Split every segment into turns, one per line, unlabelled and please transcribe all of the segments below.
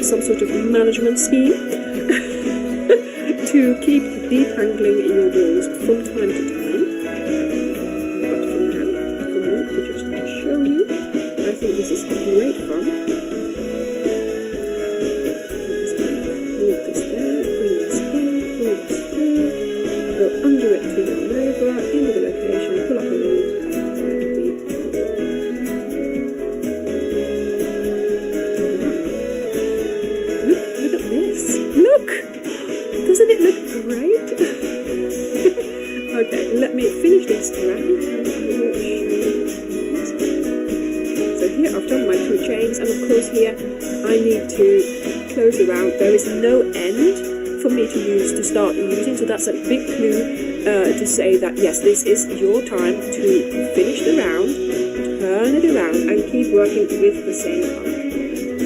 some sort of management scheme to keep detangling your balls from time to time. But for now, for me to just show you, I think this is great fun. Move this there, bring this in, pull this through, go under it to yarn over, into the location, pull up a loop, Look at this! Look! Doesn't it look great? Okay, let me finish this round. So here I've done my 2 chains, and of course here I need to close the round. There is no end for me to use to start using, so that's a big clue to say that yes, this is your time to finish the round, turn it around, and keep working with the same arm.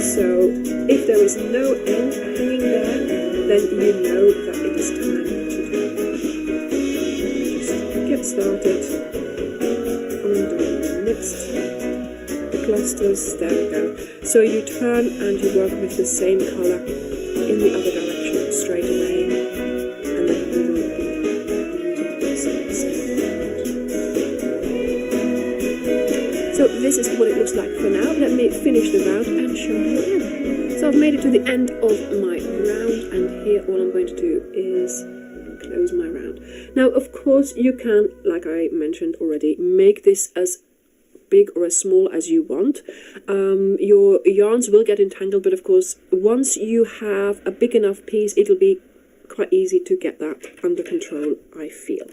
So if there is no end hanging there, then you know that it is time to just get started on doing the next clusters. There we go. So you turn and you work with the same colour in the other direction straight away, and then you will be using this on the same round. So this is what it looks like for now. Let me finish the round and show you again. So I've made it to the end of my round, and here all I'm going to do is close my round. Now, of course, you can, like I mentioned already, make this as big or as small as you want. Your yarns will get entangled, but of course, once you have a big enough piece, it'll be quite easy to get that under control, I feel.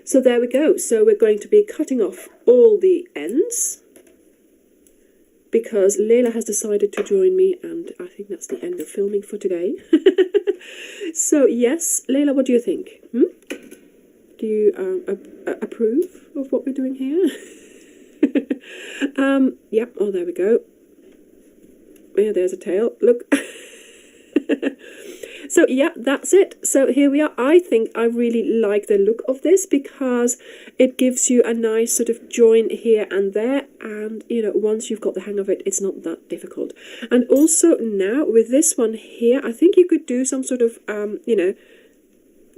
So there we go. So we're going to be cutting off all the ends, because Leila has decided to join me, and I think that's the end of filming for today. So yes, Leila, what do you think? Do you approve of what we're doing here? Yep, oh, there we go. Yeah, there's a tail, look. So yeah, that's it. So here we are. I think I really like the look of this, because it gives you a nice sort of join here and there, and you know, once you've got the hang of it, it's not that difficult. And also now with this one here, I think you could do some sort of you know,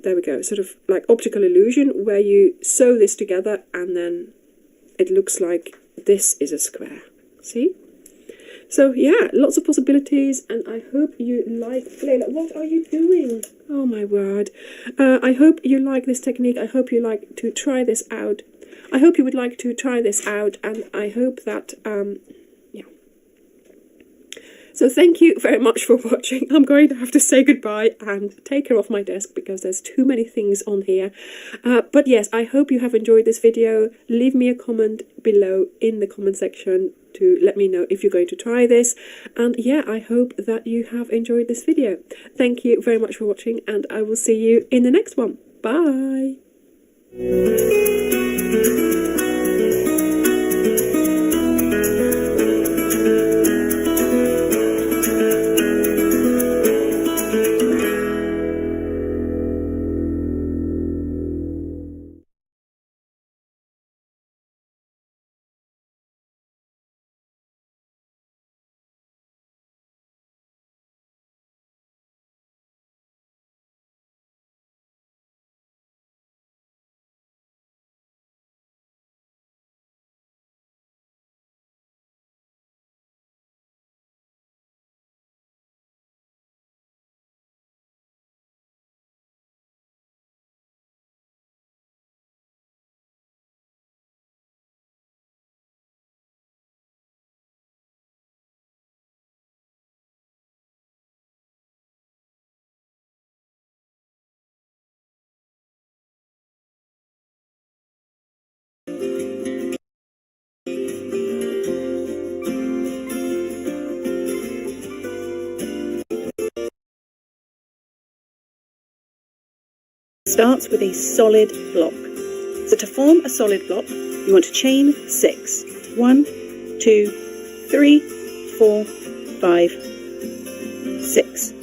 there we go, sort of like optical illusion, where you sew this together and then it looks like this is a square. See? So yeah, lots of possibilities, and I hope you like... Leila, what are you doing? Oh my word. I hope you like this technique. I hope you like to try this out. I hope you would like to try this out, and I hope that... yeah. So thank you very much for watching. I'm going to have to say goodbye and take her off my desk because there's too many things on here. But yes, I hope you have enjoyed this video. Leave me a comment below in the comment section to let me know if you're going to try this. And yeah, I hope that you have enjoyed this video. Thank you very much for watching, and I will see you in the next one. Bye!
Starts with a solid block. So to form a solid block, you want to chain 6. 1, 2, 3, 4, 5, 6.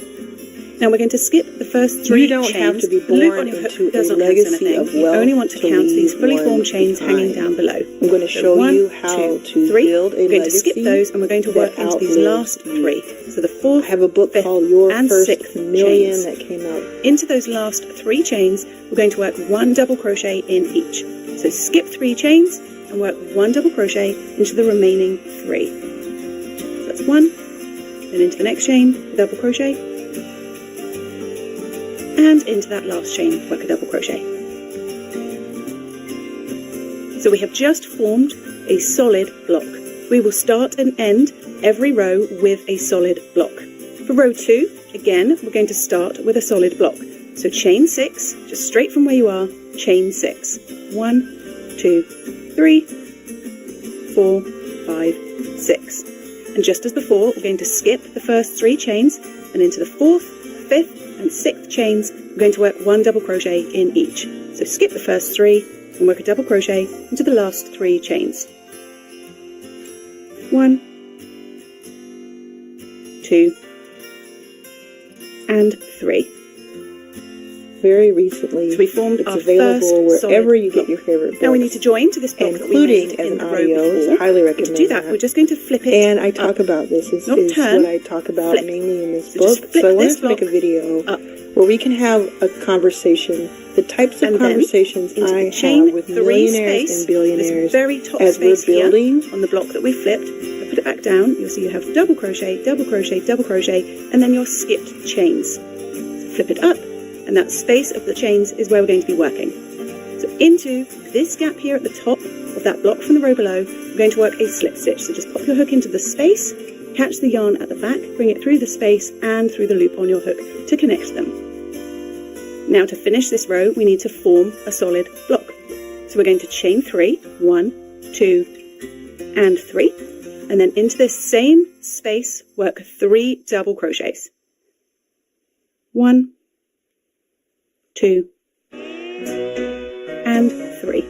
Now we're going to skip the first 3 chains.
Have to be
The loop on
born
your hook
into
does
a
not count
legacy
anything.
of
You
wealth
only want to
to
count these
leave
fully
one
formed chains hanging down below.
I'm going to show
So 1,
you how
2,
to
3.
build a
We're going to skip
legacy
those, and we're going to work
that
into these
outlives
last
you.
3. for the fourth,
I have a book
fifth,
called Your
and
First
sixth
Million
chains.
that came out.
Into those last 3 chains, we're going to work 1 double crochet in each. So skip 3 chains and work 1 double crochet into the remaining 3. So that's 1, then into the next chain, a double crochet, and into that last chain, work a double crochet. So we have just formed a solid block. We will start and end every row with a solid block. For row 2, again, we're going to start with a solid block. So chain 6, just straight from where you are, chain 6. 1, 2, 3, 4, 5, 6. And just as before, we're going to skip the first 3 chains, and into the 4th, 5th, and 6th chains, we're going to work 1 double crochet in each. So skip the first 3 and work a double crochet into the last 3 chains. 1, 2, and 3.
Very recently,
So we formed
it's
our
available
first
wherever
solid
you
block.
get your favorite books.
Now we need to join to this block that we
including
made
as
in
an
the row
audio,
before.
so highly
And
recommend
to do that, we're just going to flip it
And I talk
up.
about this. This
Not
is
turn,
what I talk about
flip.
mainly in this
So just
book.
flip
So I
this
wanted to make a
block
video
up.
where we can have a conversation, the types of
And then
conversations
into
I
the chain
have with
3
millionaires
space,
and billionaires
this very top
as we're
space here
building.
on the block that we flipped. I put it back down. You'll see you have double crochet, double crochet, double crochet, and then your skipped chains. So flip it up, and that space of the chains is where we're going to be working. So into this gap here at the top of that block from the row below, we're going to work a slip stitch. So just pop your hook into the space, catch the yarn at the back, bring it through the space and through the loop on your hook to connect them. Now to finish this row, we need to form a solid block. So we're going to chain 3, 1, 2, and 3, and then into this same space, work 3 double crochets. 1, 2, and 3.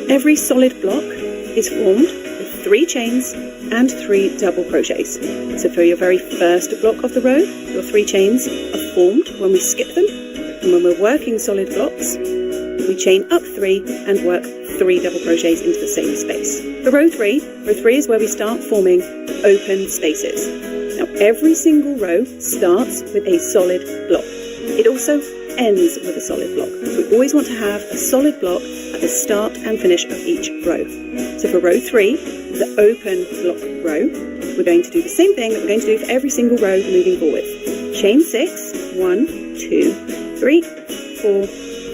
Every solid block is formed with 3 chains and 3 double crochets. So for your very first block of the row, your 3 chains are formed when we skip them, and when we're working solid blocks, we chain up 3 and work 3 double crochets into the same space. For row 3 is where we start forming open spaces. Now every single row starts with a solid block. It also ends with a solid block. So we always want to have a solid block at the start and finish of each row. So for row 3, the open block row, we're going to do the same thing that we're going to do for every single row moving forward. Chain 6, 1, 2, 3, 4,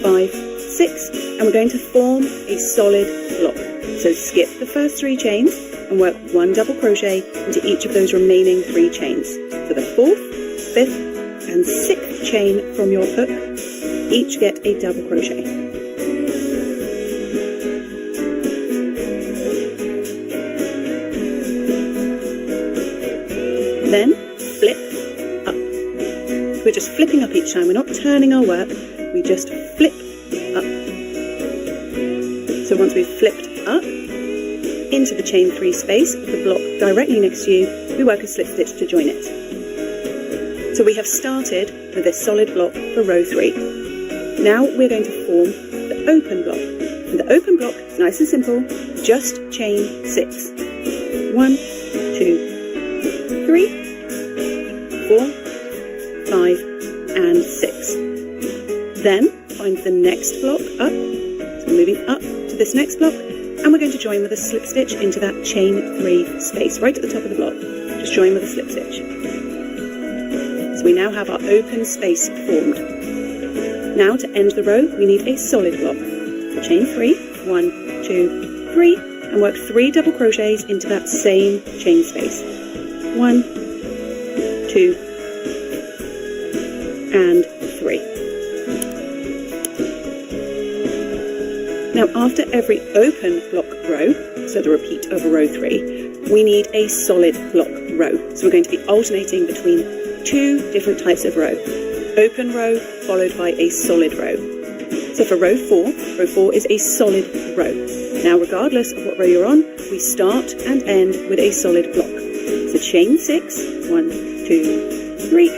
5, 6, and we're going to form a solid block. So skip the first 3 chains and work 1 double crochet into each of those remaining 3 chains. So the 4th, 5th, and 6th chain from your hook, each get a double crochet. Then flip up. We're just flipping up each time. We're not turning our work. We just flip up. So once we've flipped up into the chain 3 space of the block directly next to you, we work a slip stitch to join it. So we have started with a solid block for row 3. Now we're going to form the open block. And the open block is nice and simple, just chain 6. 1, 2, 3, 4, 5, and 6. Then find the next block up. So we're moving up to this next block, and we're going to join with a slip stitch into that chain 3 space, right at the top of the block. Just join with a slip stitch. So we now have our open space formed. Now to end the row, we need a solid block. So chain 3, 1, 2, 3, and work 3 double crochets into that same chain space. 1, 2, and 3. Now after every open block row, so the repeat of row 3, we need a solid block row. So we're going to be alternating between 2 different types of row. Open row followed by a solid row. So for row 4 is a solid row. Now regardless of what row you're on, we start and end with a solid block. So chain 6, 1, 2, 3,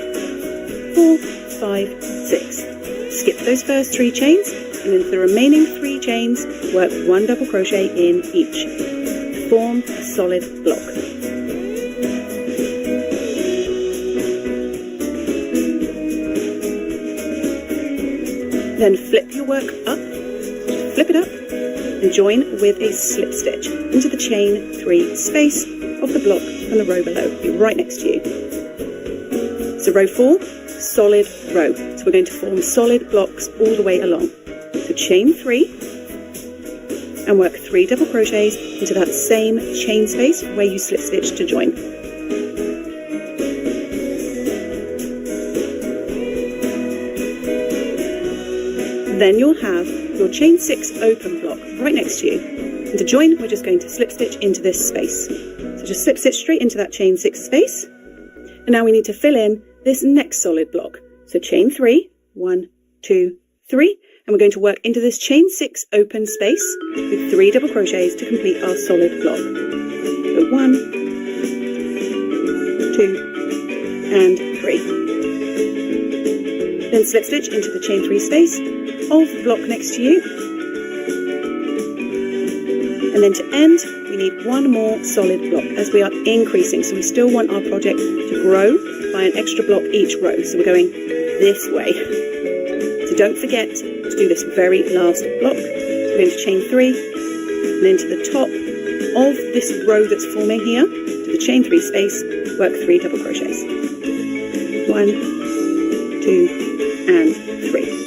4, 5, 6. Skip those first 3 chains, and into the remaining 3 chains, work 1 double crochet in each. Form a solid block. Then flip your work up, flip it up, and join with a slip stitch into the chain 3 space of the block and the row below. Be right next to you. So row 4, solid row. So we're going to form solid blocks all the way along. So chain 3 and work 3 double crochets into that same chain space where you slip stitch to join. Then you'll have your chain 6 open block right next to you. And to join, we're just going to slip stitch into this space. So just slip stitch straight into that chain 6 space. And now we need to fill in this next solid block. So chain 3, 1, 2, 3, and we're going to work into this chain 6 open space with 3 double crochets to complete our solid block. So 1, 2, and 3. Then slip stitch into the chain 3 space of the block next to you. And then to end, we need one more solid block as we are increasing. So we still want our project to grow by an extra block each row. So we're going this way. So don't forget to do this very last block. We're going to chain 3 and then to the top of this row that's forming here, to the chain 3 space, work 3 double crochets. 1, 2, and 3.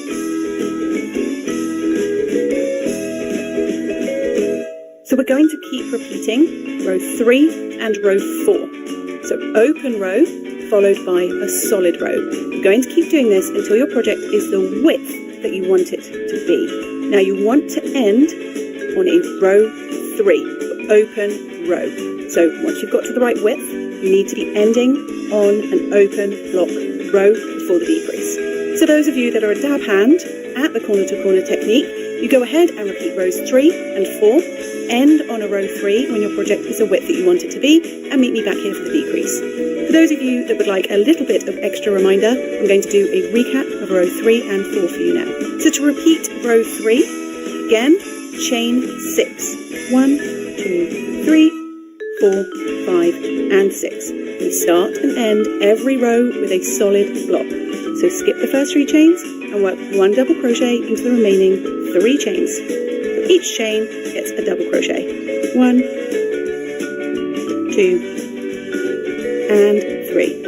So we're going to keep repeating row 3 and row 4. So open row followed by a solid row. You're going to keep doing this until your project is the width that you want it to be. Now you want to end on a row 3, open row. So once you've got to the right width, you need to be ending on an open block row before the decrease. So those of you that are a dab hand at the corner to corner technique, you go ahead and repeat rows 3 and 4, end on a row 3 when your project is the width that you want it to be, and meet me back here for the decrease. For those of you that would like a little bit of extra reminder, I'm going to do a recap of row 3 and 4 for you now. So to repeat row 3, again, chain 6. 1, 2, 3, 4, 5, and 6. We start and end every row with a solid block. So skip the first 3 chains and work 1 double crochet into the remaining 3 chains. So each chain gets a double crochet. 1, 2, and 3.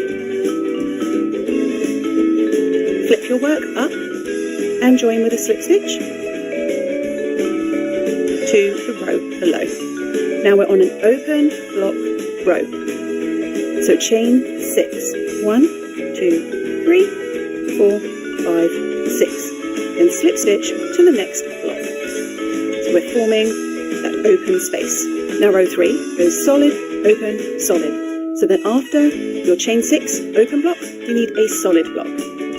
Flip your work up and join with a slip stitch to the row below. Now we're on an open block row. So chain 6. 1, 2, 3, 4, 5, 6. Then slip stitch to the next block. So we're forming that open space. Now row 3 goes solid, open, solid. So then after your chain 6 open block, you need a solid block.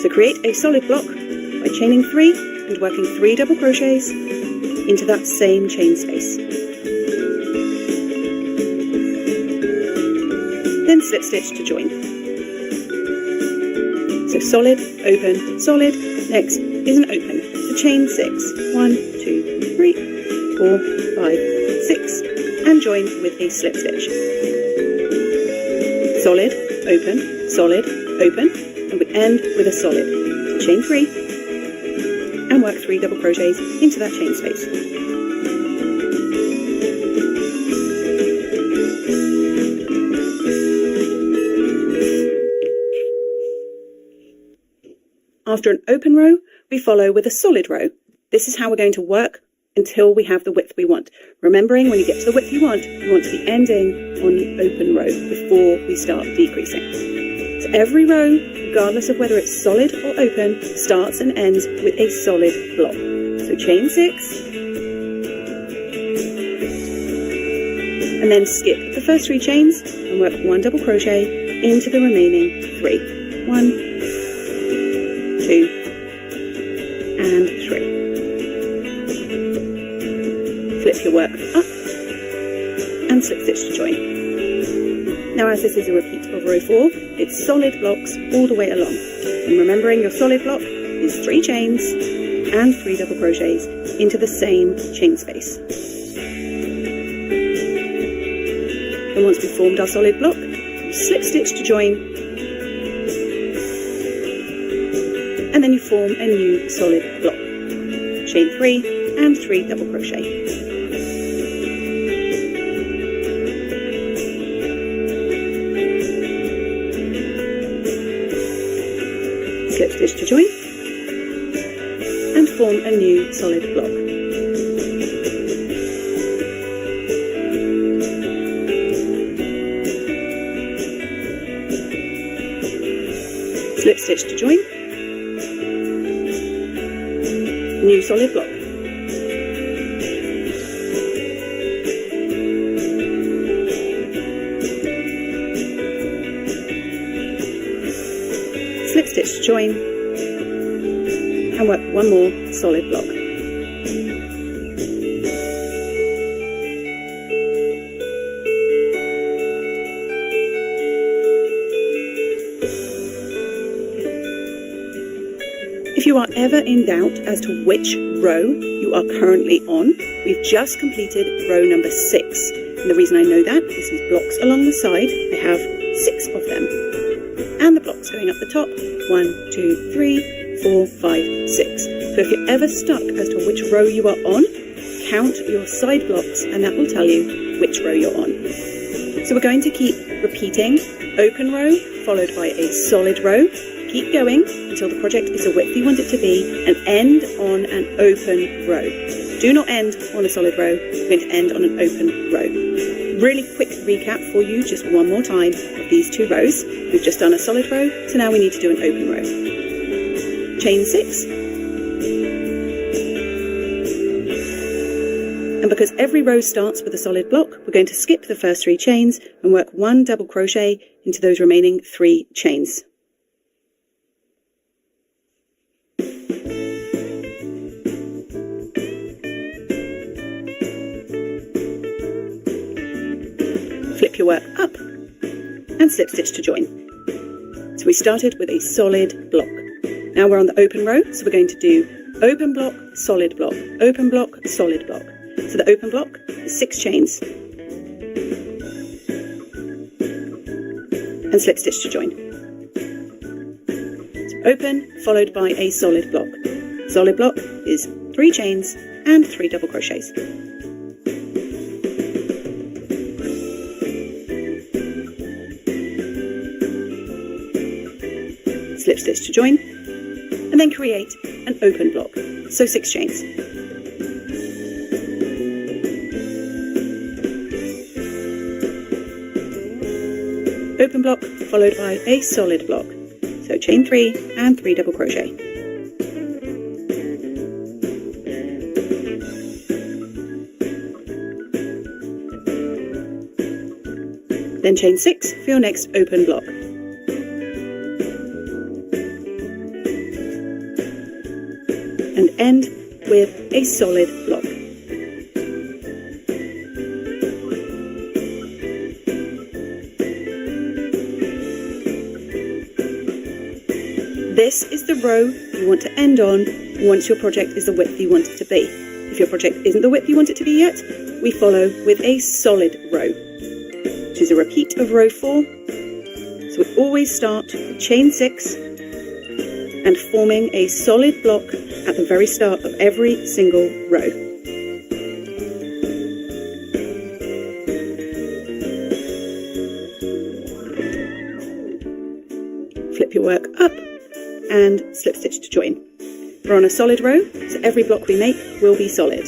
So create a solid block by chaining 3 and working 3 double crochets into that same chain space. Then slip stitch to join. So solid, open, solid. Next is an open. So chain 6. 1, 2, 3, 4, 5, 6. And join with a slip stitch. Solid, open, and we end with a solid. So chain 3 and work 3 double crochets into that chain space. After an open row, we follow with a solid row. This is how we're going to work until we have the width we want. Remembering, when you get to the width you want to be ending on the open row before we start decreasing. So every row, regardless of whether it's solid or open, starts and ends with a solid block. So chain 6, and then skip the first 3 chains and work 1 double crochet into the remaining 3. 1, 2, and 3. Flip your work up and slip stitch to join. Now, as this is a repeat of row 4, it's solid blocks all the way along. And remembering, your solid block is 3 chains and 3 double crochets into the same chain space. Then once we've formed our solid block, you slip stitch to join, and then you form a new solid block. Chain 3 and 3 double crochet. Slip stitch to join, and form a new solid block. Slip stitch to join, new solid block. Slip stitch to join, and work one more solid block. If you are ever in doubt as to which row you are currently on, we've just completed row number 6. And the reason I know that is these blocks along the side, I have 6 of them. And the blocks going up the top, 1, 2, 3, 4, 5, 6. So if you're ever stuck as to which row you are on, count your side blocks and that will tell you which row you're on. So we're going to keep repeating open row followed by a solid row. Keep going until the project is the width you want it to be and end on an open row. Do not end on a solid row, you're going to end on an open row. Really quick recap for you, just one more time, of these 2 rows. We've just done a solid row, so now we need to do an open row. Chain 6. And because every row starts with a solid block, we're going to skip the first 3 chains and work 1 double crochet into those remaining 3 chains. Flip your work up and slip stitch to join. So we started with a solid block. Now we're on the open row, so we're going to do open block, solid block, open block, solid block. So the open block is 6 chains and slip stitch to join. So open followed by a solid block. Solid block is 3 chains and 3 double crochets. Slip stitch to join, and then create an open block, so 6 chains. Open block followed by a solid block, so chain 3 and 3 double crochet. Then chain 6 for your next open block. And end with a solid block. This is the row you want to end on once your project is the width you want it to be. If your project isn't the width you want it to be yet, we follow with a solid row, which is a repeat of row 4. So we always start with chain 6 and forming a solid block at the very start of every single row. Flip your work up and slip stitch to join. We're on a solid row, so every block we make will be solid.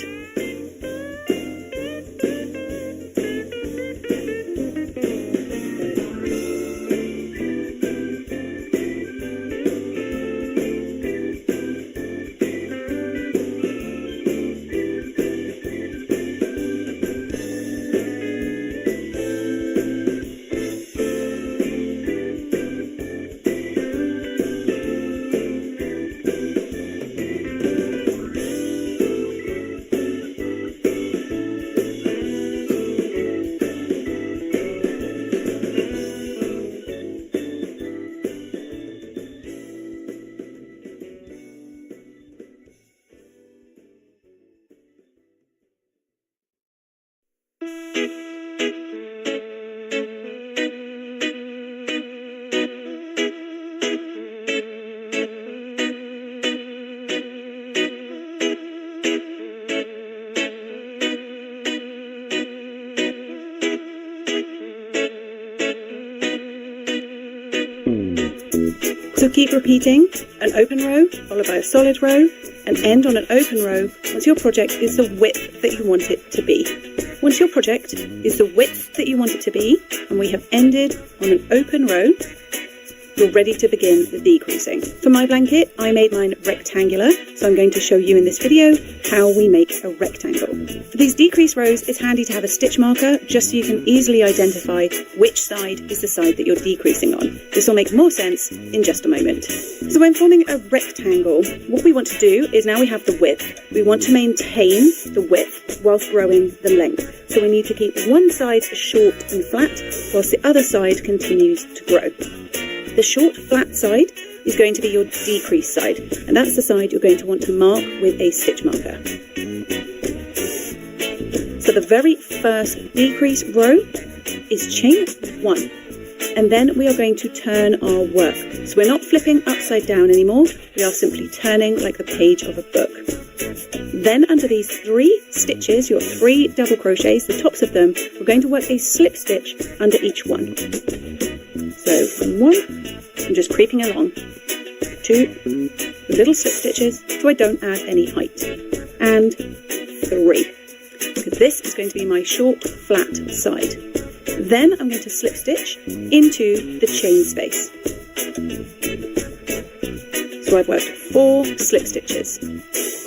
So keep repeating an open row followed by a solid row and end on an open row once your project is the width that you want it to be. Once your project is the width that you want it to be and we have ended on an open row, you're ready to begin the decreasing. For my blanket, I made mine rectangular, so I'm going to show you in this video how we make a rectangle. For these decrease rows, it's handy to have a stitch marker just so you can easily identify which side is the side that you're decreasing on. This will make more sense in just a moment. So when forming a rectangle, what we want to do is now we have the width. We want to maintain the width whilst growing the length. So we need to keep one side short and flat whilst the other side continues to grow. The short, flat side is going to be your decrease side, and that's the side you're going to want to mark with a stitch marker. So the very first decrease row is chain 1, and then we are going to turn our work. So we're not flipping upside down anymore, we are simply turning like the page of a book. Then under these 3 stitches, your 3 double crochets, the tops of them, we're going to work a slip stitch under each one. So from 1, I'm just creeping along, 2 little slip stitches so I don't add any height, and 3, because this is going to be my short flat side. Then I'm going to slip stitch into the chain space. So I've worked 4 slip stitches.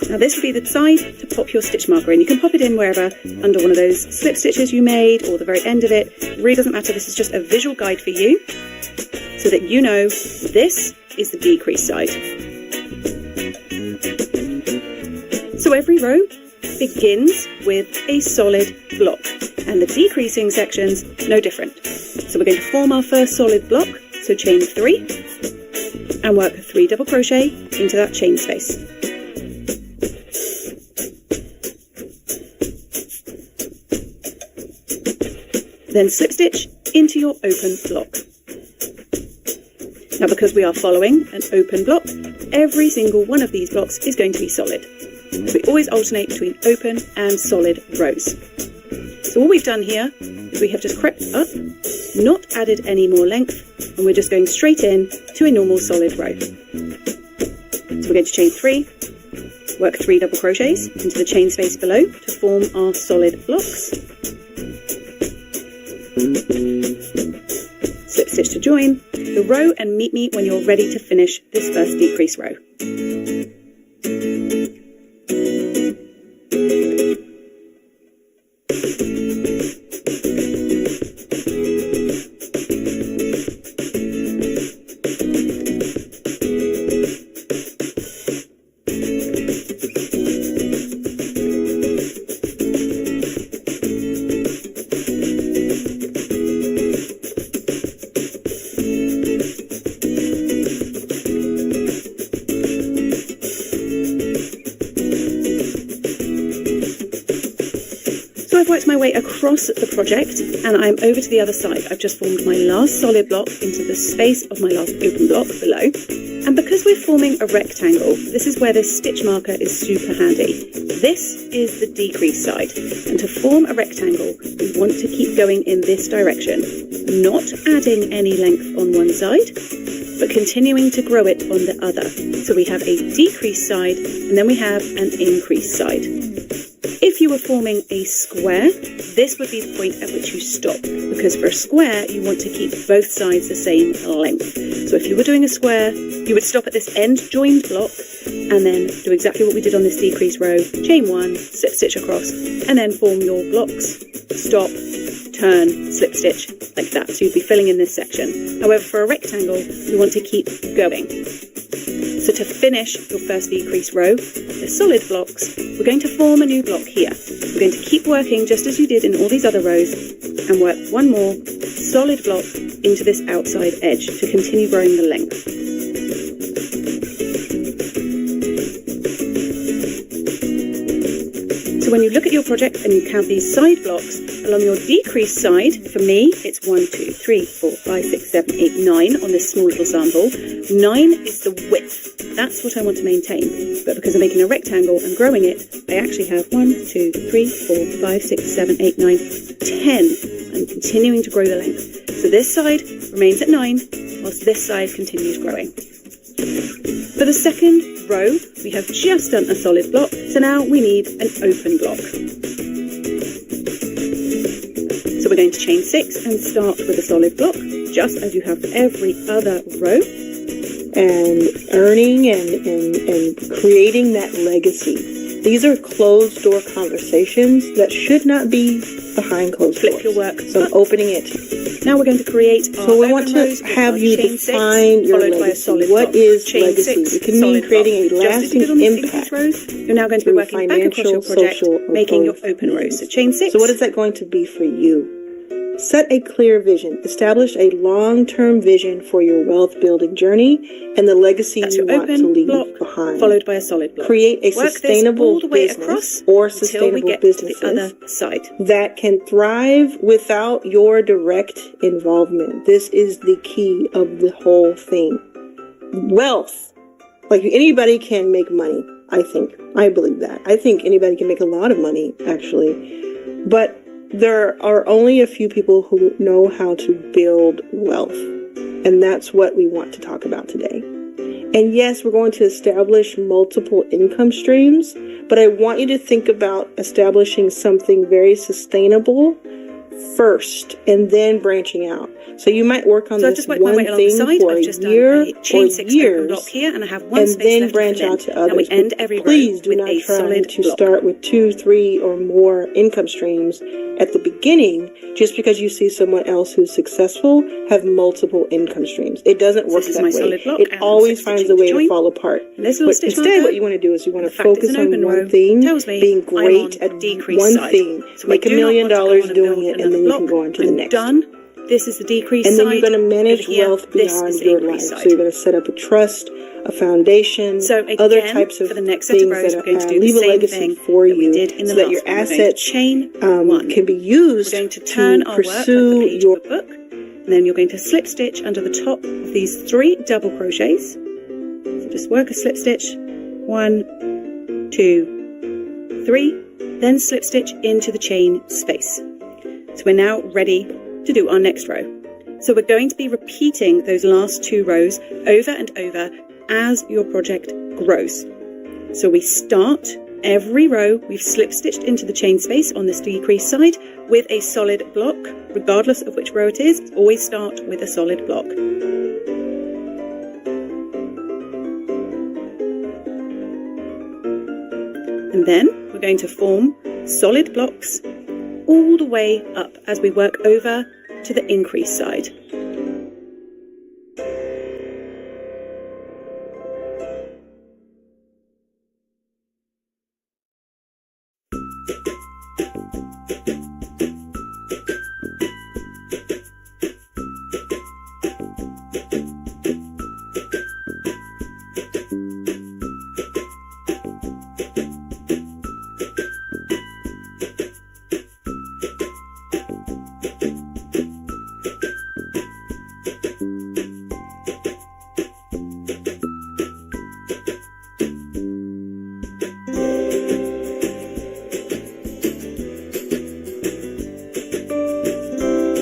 Now this will be the side to pop your stitch marker in. You can pop it in wherever, under one of those slip stitches you made or the very end of it. It really doesn't matter, this is just a visual guide for you so that you know this is the decrease side. So every row begins with a solid block and the decreasing sections no different. So we're going to form our first solid block, so chain 3 and work 3 double crochet into that chain space. Then slip stitch into your open block. Now because we are following an open block, every single one of these blocks is going to be solid. So we always alternate between open and solid rows. So all we've done here is we have just crept up, not added any more length, and we're just going straight in to a normal solid row. So we're going to chain 3, work 3 double crochets into the chain space below to form our solid blocks. Slip stitch to join the row and meet me when you're ready to finish this first decrease row. I've worked my way across the project and I'm over to the other side. I've just formed my last solid block into the space of my last open block below. And because we're forming a rectangle, this is where this stitch marker is super handy. This is the decrease side. And to form a rectangle, we want to keep going in this direction, not adding any length on one side, but continuing to grow it on the other. So we have a decrease side and then we have an increase side. If you were forming a square, this would be the point at which you stop, because for a square you want to keep both sides the same length. So if you were doing a square, you would stop at this end joined block and then do exactly what we did on this decrease row, chain 1, slip stitch across, and then form your blocks. Stop, turn, slip stitch, like that. So you'd be filling in this section. However, for a rectangle, you want to keep going. So to finish your first decrease row, the solid blocks, we're going to form a new block here. We're going to keep working just as you did in all these other rows and work one more solid block into this outside edge to continue growing the length. So when you look at your project and you count these side blocks, along your decrease side, for me, it's 1, 2, 3, 4, 5, 6, 7, 8, 9 on this small little sample. 9 is the width. That's what I want to maintain. But because I'm making a rectangle and growing it, I actually have 1, 2, 3, 4, 5, 6, 7, 8, 9, 10. I'm continuing to grow the length. So this side remains at 9, whilst this side continues growing. For the second row, we have just done a solid block, so now we need an open block. So we're going to chain 6 and start with a solid block, just as you have for every other row.
And earning and creating that legacy. These are closed door conversations that should not be behind closed doors.
Flip your work
So I'm opening it.
Now we're going to create our
So we want
open
to
rows
have
with
you
chain 6,
define your
followed by a
legacy.
solid
What
block.
is
Chain
legacy?
6,
It can mean
solid
creating
block.
a
Just as you did on
lasting
the previous
impact
rows, you're now going to be
through
working back across your
financial,
project,
social, or
making your
both
open rows.
means.
So chain 6.
So what is that going to be for you? Set a clear vision. Establish a long-term vision for your wealth building journey and the legacy
That's
you
your
want to
open
leave
block,
behind.
followed by a solid block.
Create a
Work this
sustainable
all the way
business
across
or
until we
sustainable
get
businesses
to the other side.
that can thrive without your direct involvement. This is the key of the whole thing. Wealth. Like anybody can make money, I think. I believe that. I think anybody can make a lot of money, actually. But there are only a few people who know how to build wealth. And that's what we want to talk about today. And yes, we're going to establish multiple income streams, but I want you to think about establishing something very sustainable first and then branching out. So you might work on
So I've
this
just worked my
one
way along the
thing
side.
for
I've
a
just done
year
a chain
or
6 open
years
block here, and I have one
and
space
then
left
branch
to fill
out
in.
to
Now we
others.
end
But
every row
please do
with
not
a
try
solid
to
block.
start with 2, 3, or more income streams at the beginning just because you see someone else who's successful have multiple income streams. It doesn't work
This is
that
my
way.
solid block,
It
and
always
I'm
finds a
stitching
way
the
to
join.
fall apart.
And this little
But
stitch
instead,
marker,
what you want to do is you want
the
to
fact it's
focus
an
on
open
one
row
thing,
tells me
being
I'm
great
on
at
decrease
one
side.
thing,
So I
make $1
do not
million
want to go on and
doing
build
it, and
another
then you
block.
can go on to the
I'm
next.
done. This is the decrease
And
side.
then you're going to manage
Over here,
wealth
this
beyond
is the
your
increase
life.
side.
So you're going to set up a trust, a foundation,
So again,
other types of
for the next set of
things
rows,
that
we're going to do
leave
the
a
same
legacy
thing
for
that we
you
did in the
so that
last
your
one. We're going to
assets
chain 1.
can be used
We're going to turn our work like the
pursue
page
your
of a book, and then you're going to slip stitch under the top of these 3 double crochets. So just work a slip stitch, 1, 2, 3, then slip stitch into the chain space. So we're now ready to do our next row. So we're going to be repeating those last 2 rows over and over as your project grows. So we start every row, we've slip stitched into the chain space on this decrease side with a solid block, regardless of which row it is. Always start with a solid block. And then we're going to form solid blocks all the way up as we work over to the increase side.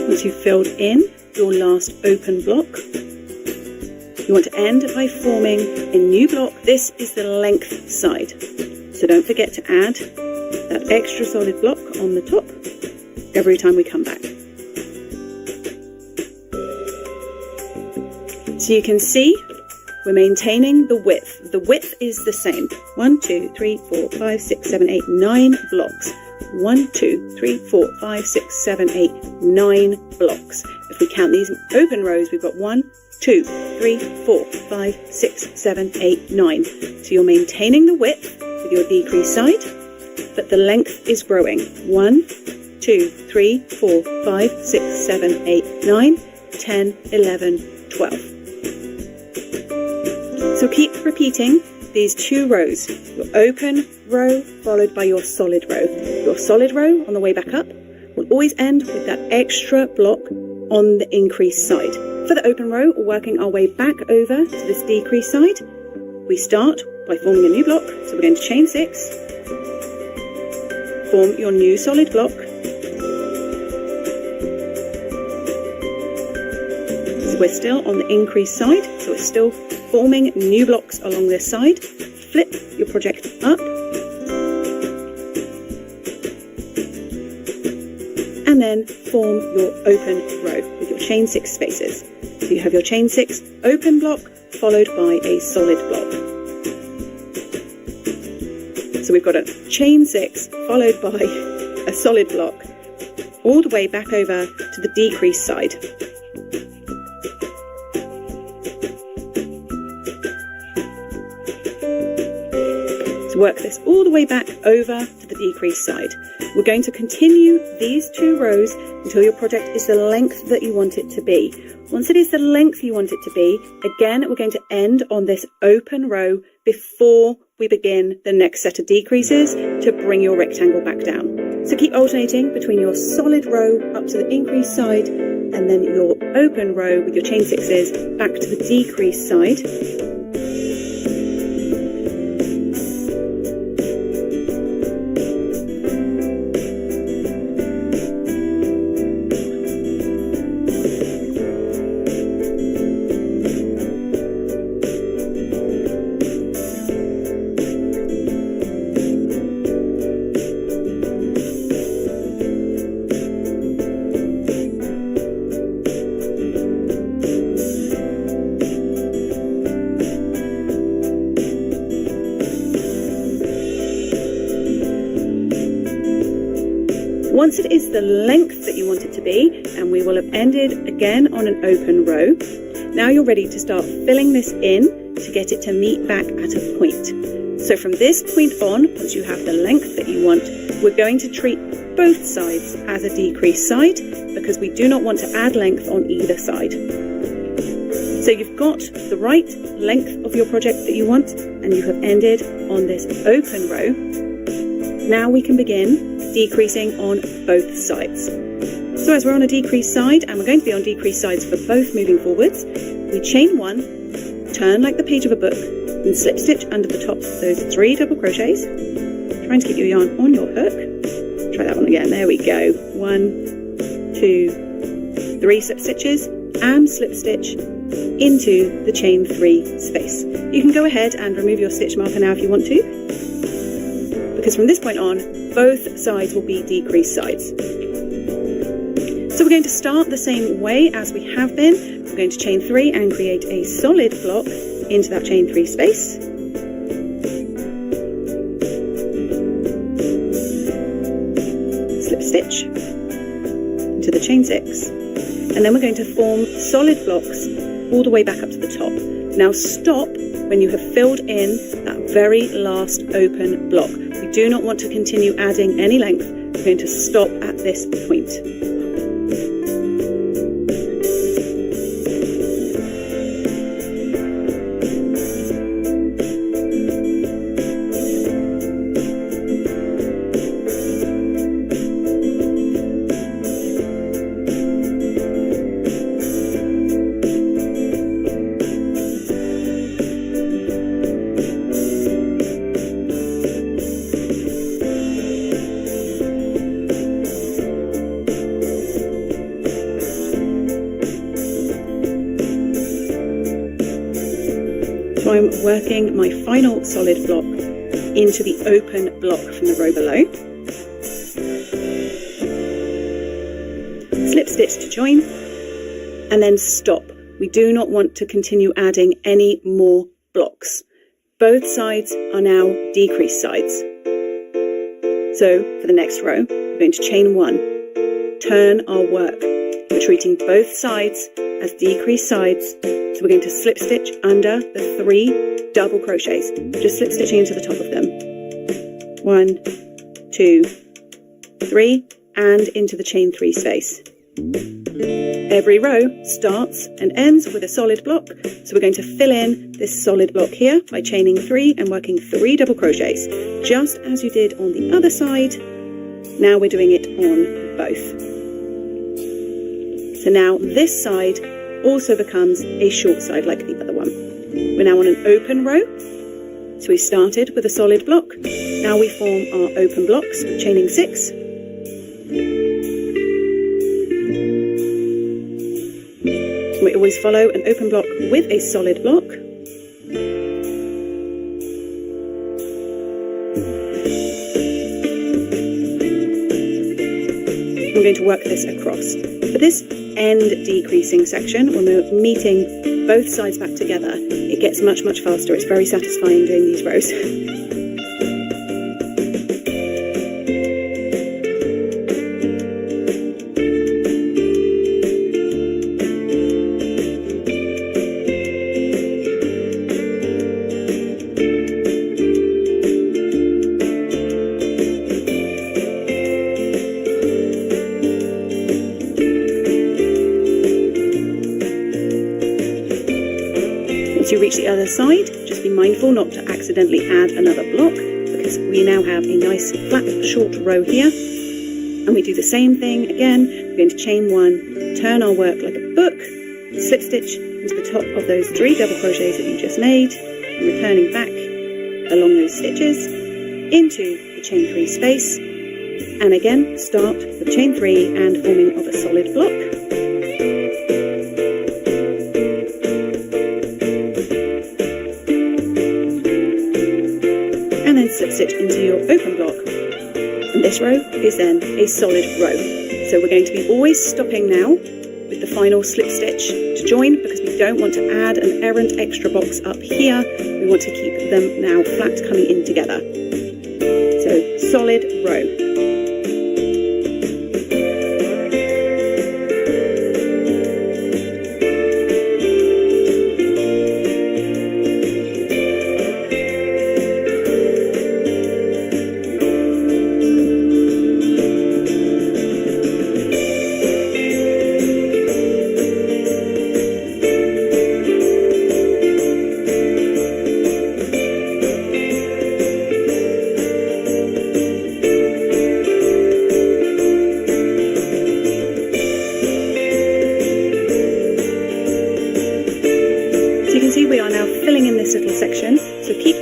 Once you've filled in your last open block, you want to end by forming a new block. This is the length side. So don't forget to add that extra solid block on the top every time we come back. So you can see we're maintaining the width. The width is the same. 1, 2, 3, 4, 5, 6, 7, 8, 9 blocks. 1, 2, 3, 4, 5, 6, 7, 8, 9 blocks. If we count these open rows, we've got 1, 2, 3, 4, 5, 6, 7, 8, 9. So you're maintaining the width with your decrease side, but the length is growing. 1, 2, 3, 4, 5, 6, 7, 8, 9, 10, 11, 12. So keep repeating these 2 rows. Your open row followed by your solid row. Your solid row on the way back up will always end with that extra block on the increase side. For the open row, we're working our way back over to this decrease side. We start by forming a new block. So we're going to chain 6, form your new solid block. So we're still on the increase side, so it's still forming new blocks along this side. Flip your project up. And then form your open row with your chain 6 spaces. So you have your chain 6 open block followed by a solid block. So we've got a chain 6 followed by a solid block all the way back over to the decrease side. So work this all the way back over to the decrease side. We're going to continue these 2 rows until your project is the length that you want it to be. Once it is the length you want it to be, again, we're going to end on this open row before we begin the next set of decreases to bring your rectangle back down. So keep alternating between your solid row up to the increase side and then your open row with your chain 6s back to the decrease side. Once it is the length that you want it to be, and we will have ended again on an open row, now you're ready to start filling this in to get it to meet back at a point. So from this point on, once you have the length that you want, we're going to treat both sides as a decrease side because we do not want to add length on either side. So you've got the right length of your project that you want, and you have ended on this open row. Now we can begin decreasing on both sides. So as we're on a decrease side, and we're going to be on decrease sides for both moving forwards, we chain 1, turn like the page of a book, and slip stitch under the tops of those 3 double crochets. Trying to keep your yarn on your hook. Try that one again. There we go. 1, 2, 3 slip stitches and slip stitch into the chain 3 space. You can go ahead and remove your stitch marker now if you want to, because from this point on, both sides will be decrease sides. So we're going to start the same way as we have been. We're going to chain 3 and create a solid block into that chain 3 space. Slip stitch into the chain 6. And then we're going to form solid blocks all the way back up to the top. Now stop when you have filled in that very last open block. We do not want to continue adding any length. We're going to stop at this point. So I'm working my final solid block into the open block from the row below. Slip stitch to join and then stop. We do not want to continue adding any more blocks. Both sides are now decrease sides. So for the next row, we're going to chain 1, turn our work. We're treating both sides as decrease sides. So we're going to slip stitch under the 3 double crochets, just slip stitching into the top of them. 1, 2, 3, and into the chain 3 space. Every row starts and ends with a solid block, so we're going to fill in this solid block here by chaining 3 and working 3 double crochets, just as you did on the other side. Now we're doing it on both. So now this side also becomes a short side like the other one. We're now on an open row. So we started with a solid block. Now we form our open blocks with chaining 6. We always follow an open block with a solid block. we're going to work this across. For this end decreasing section, when we're meeting both sides back together, it gets much, much faster. It's very satisfying doing these rows. Once you reach the other side, just be mindful not to accidentally add another block, because we now have a nice flat short row here. And we do the same thing again. We're going to chain one, turn our work like a book, slip stitch into the top of those 3 double crochets that you just made, and returning back along those stitches into the chain 3 space, and again start with chain 3 and forming of a solid block. And then slip stitch into your open block, and this row is then a solid row. So we're going to be always stopping now with the final slip stitch to join, because we don't want to add an errant extra box up here. We want to keep them now flat coming in together. So solid row.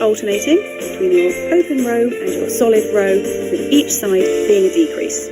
Alternating between your open row and your solid row, with each side being a decrease.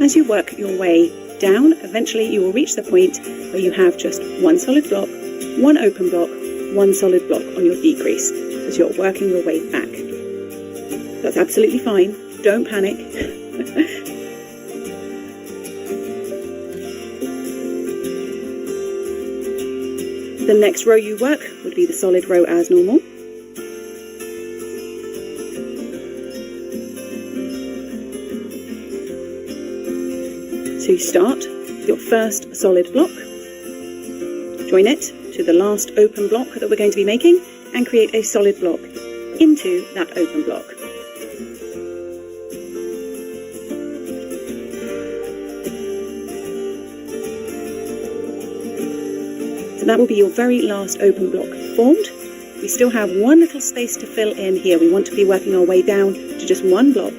As you work your way down, eventually you will reach the point where you have just one solid block, one open block, one solid block on your decrease, as you're working your way back. That's absolutely fine, don't panic. The next row you work would be the solid row as normal. So you start with your first solid block, join it to the last open block that we're going to be making, and create a solid block into that open block. So that will be your very last open block formed. We still have one little space to fill in here. We want to be working our way down to just one block.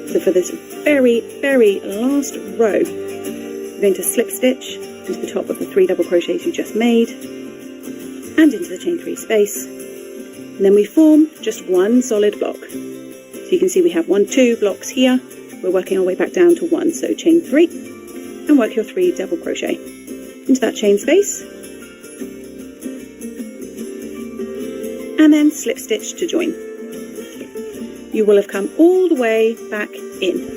So for this very, very last row, we're going to slip stitch into the top of the 3 double crochets you just made and into the chain 3 space. And then we form just one solid block. So you can see we have 1, 2 blocks here. We're working our way back down to 1. So chain 3 and work your 3 double crochet into that chain space. And then slip stitch to join. You will have come all the way back in.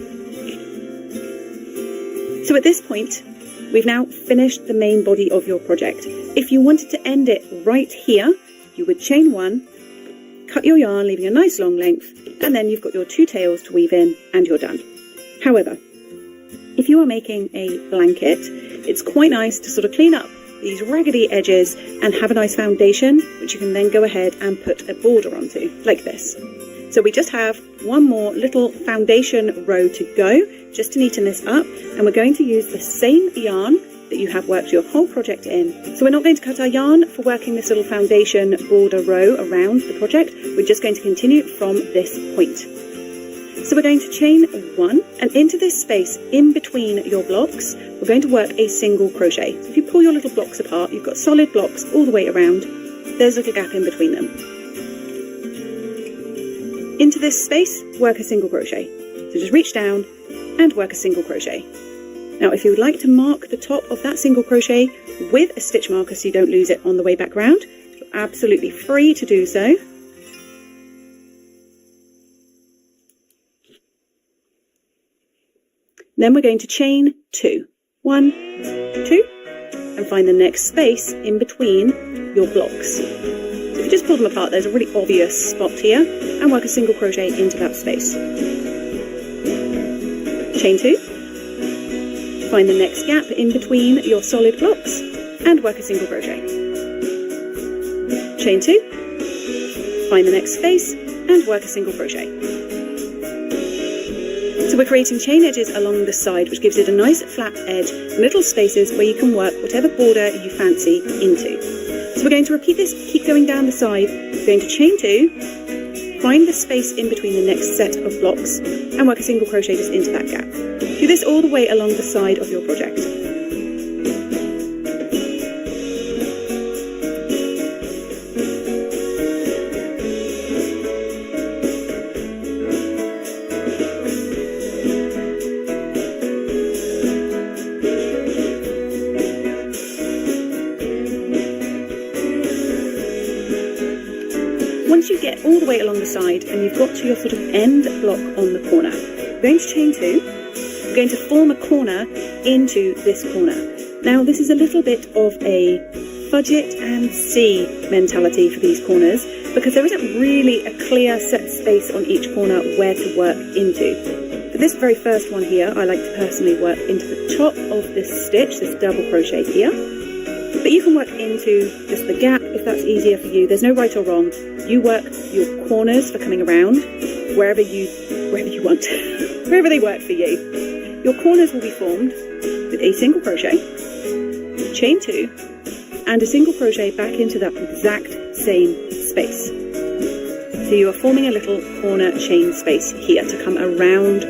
So at this point, we've now finished the main body of your project. If you wanted to end it right here, you would chain 1, cut your yarn, leaving a nice long length, and then you've got your 2 tails to weave in and you're done. However, if you are making a blanket, it's quite nice to sort of clean up these raggedy edges and have a nice foundation, which you can then go ahead and put a border onto, like this. So we just have one more little foundation row to go, just to neaten this up, and we're going to use the same yarn that you have worked your whole project in. So we're not going to cut our yarn for working this little foundation border row around the project, we're just going to continue from this point. So we're going to chain 1, and into this space in between your blocks, we're going to work a single crochet. So if you pull your little blocks apart, you've got solid blocks all the way around, there's a little gap in between them. Into this space, work a single crochet. So just reach down and work a single crochet. Now if you would like to mark the top of that single crochet with a stitch marker so you don't lose it on the way back round, you're absolutely free to do so. Then we're going to chain 2. 1, 2, and find the next space in between your blocks. So if you just pull them apart, there's a really obvious spot here, and work a single crochet into that space. Chain 2, find the next gap in between your solid blocks, and work a single crochet. Chain 2, find the next space, and work a single crochet. So we're creating chain edges along the side, which gives it a nice flat edge, and little spaces where you can work whatever border you fancy into. So we're going to repeat this, keep going down the side, we're going to chain 2, find the space in between the next set of blocks, and work a single crochet just into that gap. Do this all the way along the side of your project. Once you get all the way along the side and you've got to your sort of end block on the corner, we're going to chain 2, we're going to form a corner into this corner. Now this is a little bit of a fudge it and see mentality for these corners, because there isn't really a clear set space on each corner where to work into. For this very first one here, I like to personally work into the top of this stitch, this double crochet here. But you can work into just the gap if that's easier for you. There's no right or wrong. You work your corners for coming around wherever you want, wherever they work for you. Your corners will be formed with a single crochet, chain 2, and a single crochet back into that exact same space. So you are forming a little corner chain space here to come around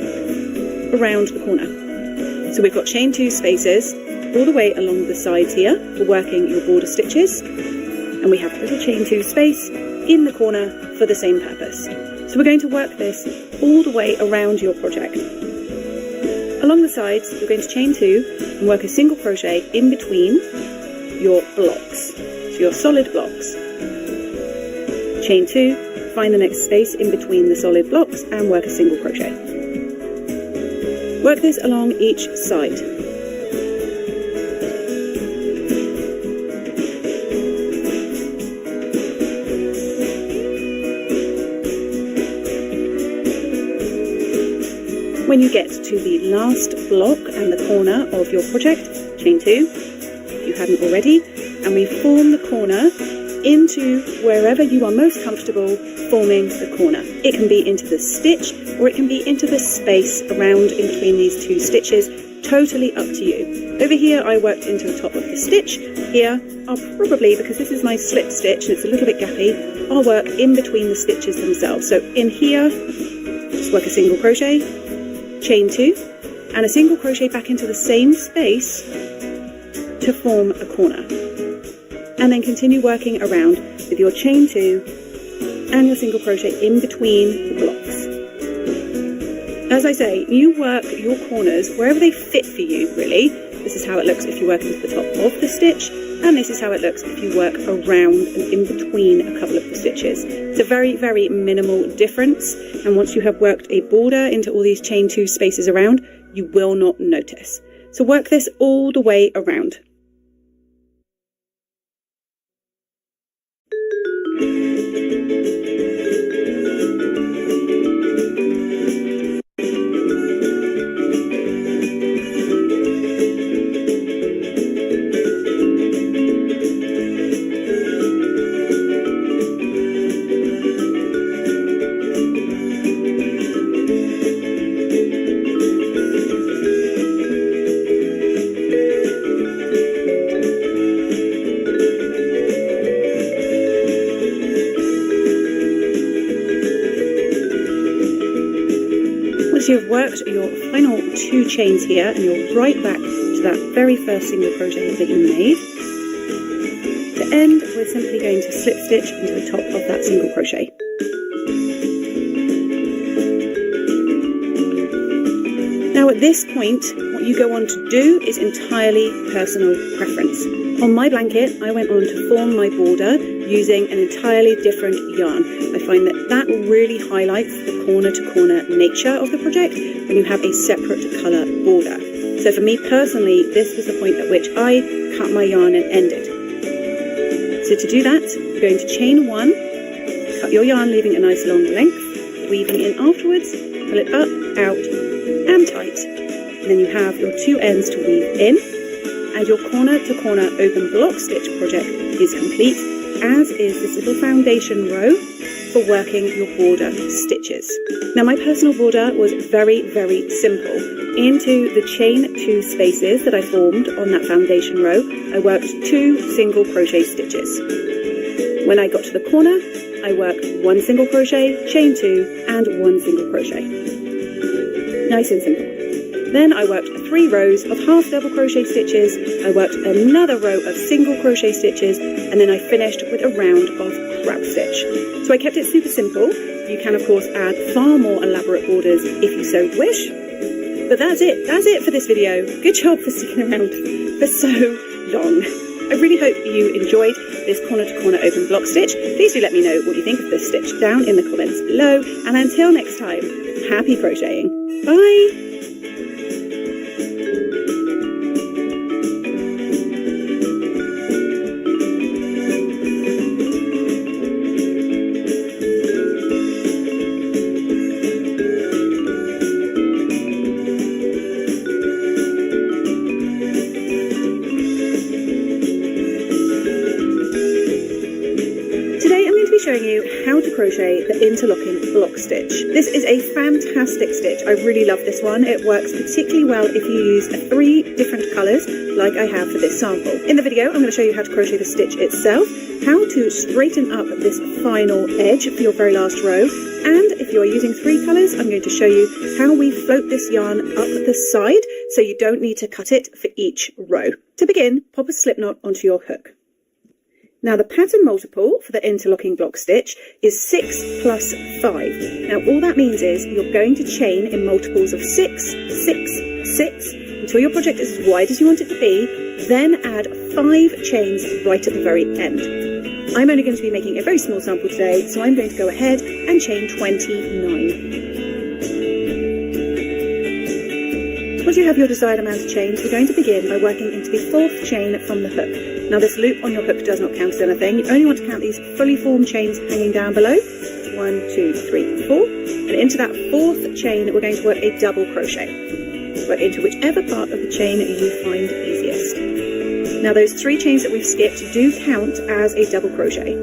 the corner. So we've got chain 2 spaces all the way along the sides here for working your border stitches, and we have a little chain 2 space in the corner for the same purpose. So we're going to work this all the way around your project. Along the sides, we're going to chain 2 and work a single crochet in between your blocks, so your solid blocks. Chain 2, find the next space in between the solid blocks and work a single crochet. Work this along each side. When you get to the last block and the corner of your project, chain 2, if you hadn't already, and we form the corner into wherever you are most comfortable forming the corner. It can be into the stitch, or it can be into the space around in between these 2 stitches, totally up to you. Over here I worked into the top of the stitch. Here I'll probably, because this is my slip stitch and it's a little bit gappy, I'll work in between the stitches themselves. So in here, just work a single crochet, chain 2, and a single crochet back into the same space to form a corner. And then continue working around with your chain 2 and your single crochet in between the blocks. As I say, you work your corners wherever they fit for you, really. This is how it looks if you work into the top of the stitch, and this is how it looks if you work around and in between a couple of the stitches. It's a very, very minimal difference, and once you have worked a border into all these chain 2 spaces around, you will not notice. So work this all the way around. you've worked your final 2 chains here, and you're right back to that very first single crochet that you made, the end, we're simply going to slip stitch into the top of that single crochet. Now at this point, what you go on to do is entirely personal preference. On my blanket, I went on to form my border using an entirely different yarn. I find that really highlights the corner-to-corner nature of the project when you have a separate colour border. So for me personally, this was the point at which I cut my yarn and ended. So to do that, you're going to chain 1, cut your yarn leaving a nice long length, weaving in afterwards, pull it up, out and tight. And then you have your 2 ends to weave in, and your corner-to-corner open block stitch project is complete, as is this little foundation row for working your border stitches. Now my personal border was very, very simple. Into the chain 2 spaces that I formed on that foundation row, I worked 2 single crochet stitches. When I got to the corner, I worked 1 single crochet, chain 2 and 1 single crochet. Nice and simple. Then I worked 3 rows of half double crochet stitches, I worked another row of single crochet stitches, and then I finished with a round of crab stitch. So I kept it super simple. You can of course add far more elaborate borders if you so wish. But that's it for this video. Good job for sticking around for so long. I really hope you enjoyed this corner-to-corner open block stitch. Please do let me know what you think of this stitch down in the comments below. And until next time, happy crocheting. Bye! Showing you how to crochet the interlocking block stitch. This is a fantastic stitch. I really love this one. It works particularly well if you use 3 different colours like I have for this sample. In the video I'm going to show you how to crochet the stitch itself, how to straighten up this final edge for your very last row, and if you are using 3 colours I'm going to show you how we float this yarn up the side so you don't need to cut it for each row. To begin, pop a slip knot onto your hook. Now the pattern multiple for the interlocking block stitch is 6 plus 5. Now all that means is you're going to chain in multiples of 6, 6, 6 until your project is as wide as you want it to be, then add 5 chains right at the very end. I'm only going to be making a very small sample today, so I'm going to go ahead and chain 29. Once you have your desired amount of chains, we're going to begin by working into the 4th chain from the hook. Now this loop on your hook does not count as anything. You only want to count these fully formed chains hanging down below. 1, 2, 3, 4. And into that 4th chain, we're going to work a double crochet. Work into whichever part of the chain you find easiest. Now those 3 chains that we've skipped do count as a double crochet.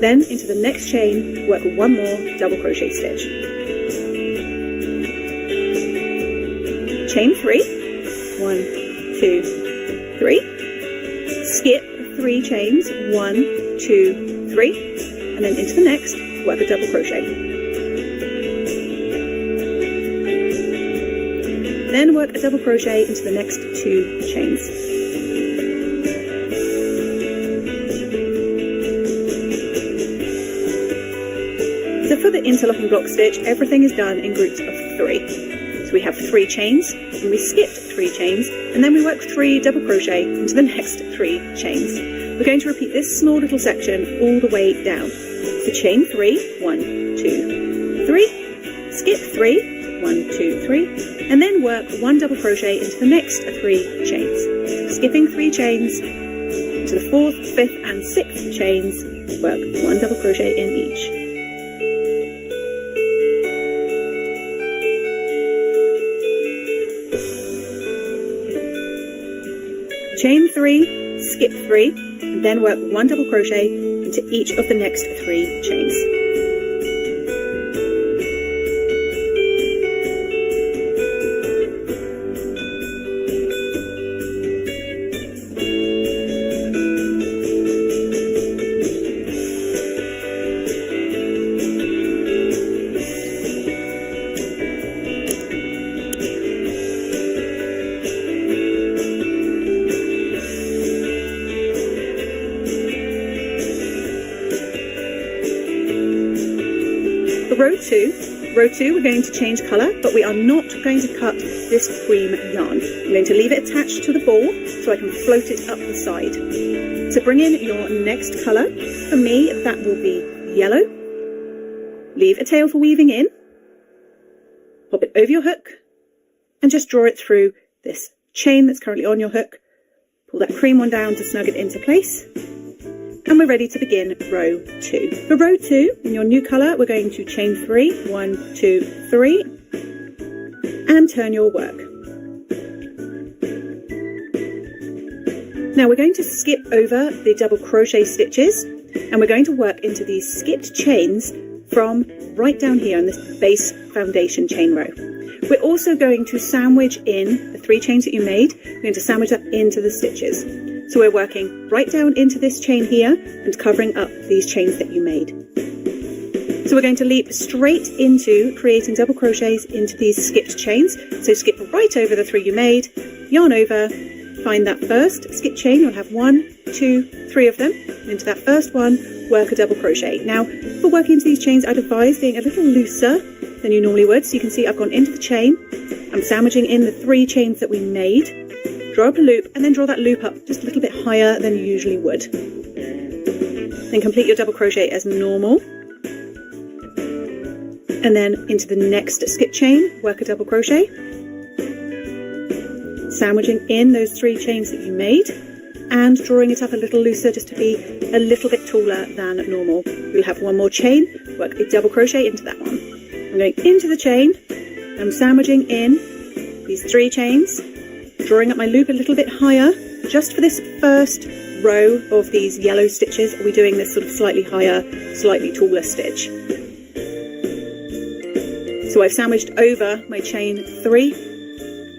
Then into the next chain, work 1 more double crochet stitch. Chain 3, 1, 2, 3. Skip 3 chains, 1, 2, 3, and then into the next, work a double crochet. Then work a double crochet into the next 2 chains. So for the interlocking block stitch, everything is done in groups of 3. We have 3 chains, and we skipped 3 chains, and then we worked 3 double crochet into the next 3 chains. We're going to repeat this small little section all the way down. So chain 3, 1, 2, 3, skip 3, 1, 2, 3, and then work 1 double crochet into the next 3 chains. Skipping 3 chains into the 4th, 5th, and 6th chains, work 1 double crochet in each. Chain 3, skip 3, and then work 1 double crochet into each of the next 3 chains. 2. Row 2, we're going to change colour, but we are not going to cut this cream yarn. I'm going to leave it attached to the ball so I can float it up the side. So bring in your next colour. For me, that will be yellow. Leave a tail for weaving in. Pop it over your hook and just draw it through this chain that's currently on your hook. Pull that cream one down to snug it into place. And we're ready to begin row 2. For row 2, in your new colour, we're going to chain 3, 1, 2, 3, and turn your work. Now we're going to skip over the double crochet stitches, and we're going to work into these skipped chains from right down here in this base foundation chain row. We're also going to sandwich in the 3 chains that you made. We're going to sandwich that into the stitches. So we're working right down into this chain here and covering up these chains that you made. So we're going to leap straight into creating double crochets into these skipped chains. So skip right over the 3 you made, yarn over, find that first skip chain. You'll have 1, 2, 3 of them. Into that first one, work a double crochet. Now, for working into these chains, I'd advise being a little looser than you normally would. So you can see I've gone into the chain. I'm sandwiching in the 3 chains that we made. Draw up a loop and then draw that loop up just a little bit higher than you usually would. Then complete your double crochet as normal. And then into the next skip chain, work a double crochet. Sandwiching in those 3 chains that you made and drawing it up a little looser just to be a little bit taller than normal. We'll have 1 more chain, work a double crochet into that one. I'm going into the chain, I'm sandwiching in these 3 chains, drawing up my loop a little bit higher. Just for this first row of these yellow stitches, we're doing this sort of slightly higher, slightly taller stitch. So I've sandwiched over my chain 3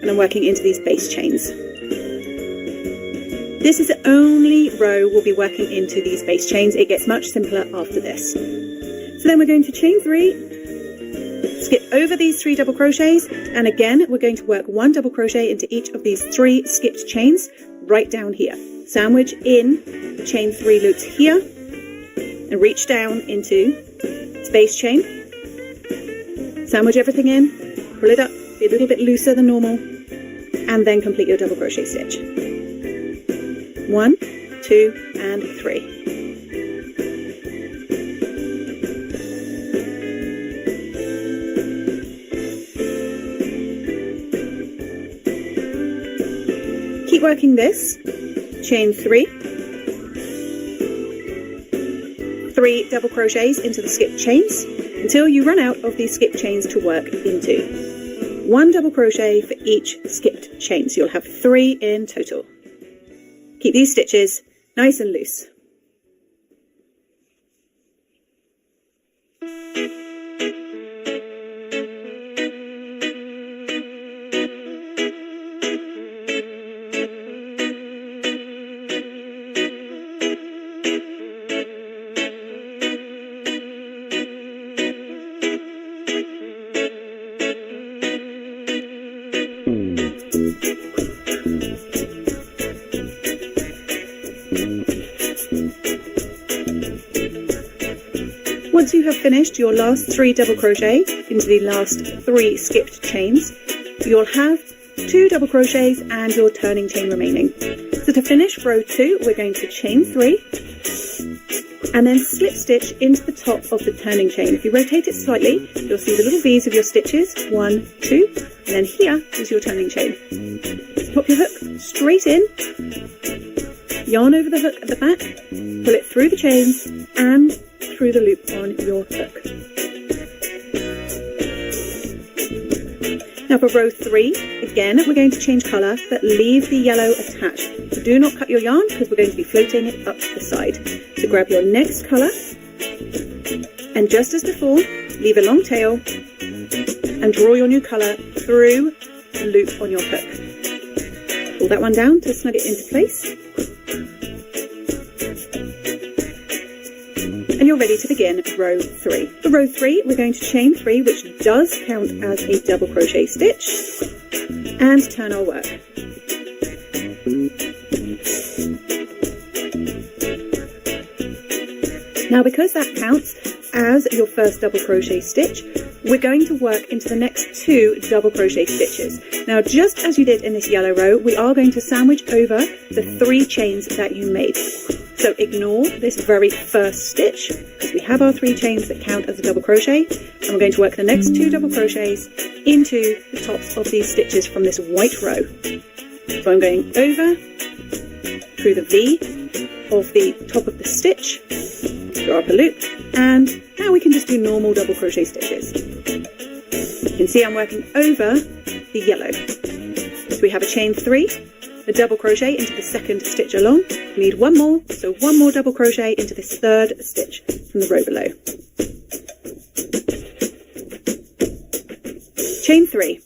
and I'm working into these base chains. This is the only row we'll be working into these base chains. It gets much simpler after this. So then we're going to chain 3, skip over these 3 double crochets, and again we're going to work 1 double crochet into each of these 3 skipped chains right down here. Sandwich in the chain 3 loops here and reach down into space chain. Sandwich everything in, pull it up, be a little bit looser than normal, and then complete your double crochet stitch. 1, 2, and 3. Keep working this, chain 3, 3 double crochets into the skipped chains until you run out of these skipped chains to work into. 1 double crochet for each skipped chain, so you'll have 3 in total. Keep these stitches nice and loose. Once you have finished your last 3 double crochet into the last 3 skipped chains, you'll have 2 double crochets and your turning chain remaining. So to finish row 2, we're going to chain 3 and then slip stitch into the top of the turning chain. If you rotate it slightly, you'll see the little V's of your stitches, 1, 2, and then here is your turning chain. So pop your hook straight in, yarn over the hook at the back, pull it through the chains and through the loop on your hook. Now for row 3, again we're going to change colour but leave the yellow attached. So do not cut your yarn because we're going to be floating it up the side. So grab your next colour and just as before, leave a long tail and draw your new colour through the loop on your hook. Pull that one down to snug it into place. And you're ready to begin row 3. For row 3, we're going to chain 3, which does count as a double crochet stitch, and turn our work. Now because that counts, as your first double crochet stitch, we're going to work into the next 2 double crochet stitches. Now, just as you did in this yellow row, we are going to sandwich over the 3 chains that you made. So ignore this very first stitch, because we have our 3 chains that count as a double crochet, and we're going to work the next 2 double crochets into the tops of these stitches from this white row. So I'm going over through the V of the top of the stitch, draw up a loop, and now we can just do normal double crochet stitches. You can see I'm working over the yellow. So we have a chain 3, a double crochet into the second stitch along. We need 1 more, so 1 more double crochet into this 3rd stitch from the row below. Chain 3.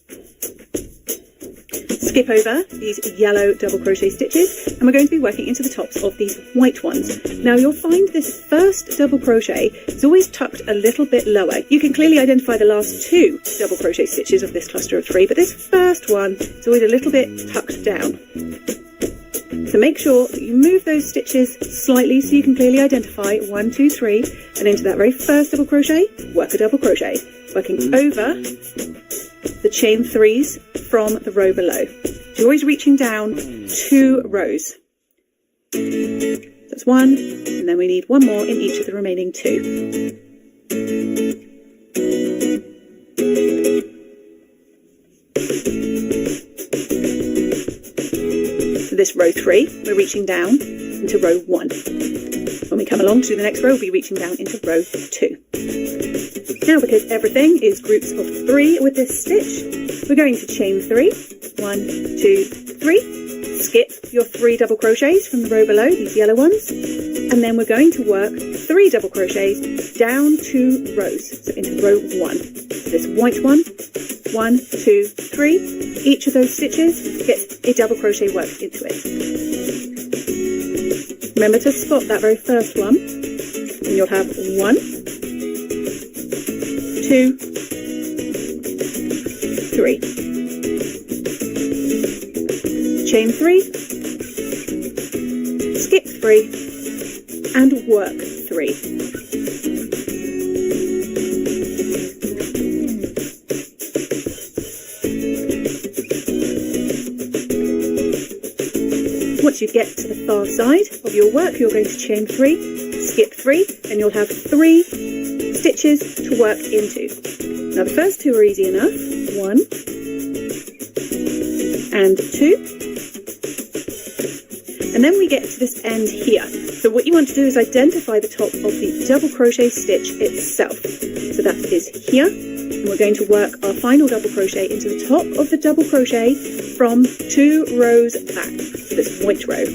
Skip over these yellow double crochet stitches, and we're going to be working into the tops of these white ones. Now you'll find this first double crochet is always tucked a little bit lower. You can clearly identify the last 2 double crochet stitches of this cluster of 3, but this first one is always a little bit tucked down. So make sure that you move those stitches slightly so you can clearly identify 1, 2, 3, and into that very first double crochet, work a double crochet, working over the chain 3s from the row below. So you're always reaching down 2 rows. That's 1, and then we need 1 more in each of the remaining 2. For this row 3, we're reaching down into row 1. When we come along to the next row, we'll be reaching down into row 2. Now, because everything is groups of 3 with this stitch, we're going to chain 3. 1, 2, 3. Skip your 3 double crochets from the row below, these yellow ones, and then we're going to work 3 double crochets down 2 rows, so into row 1. This white one, 1, 2, 3. Each of those stitches gets a double crochet worked into it. Remember to spot that very first one, and you'll have 1, 2, 3. Chain 3, skip 3, and work 3. Once you get to the far side of your work, you're going to chain 3, skip 3, and you'll have 3 stitches to work into. Now the first 2 are easy enough, 1 and 2. And then we get to this end here. So what you want to do is identify the top of the double crochet stitch itself. So that is here. And we're going to work our final double crochet into the top of the double crochet from 2 rows back, this white row.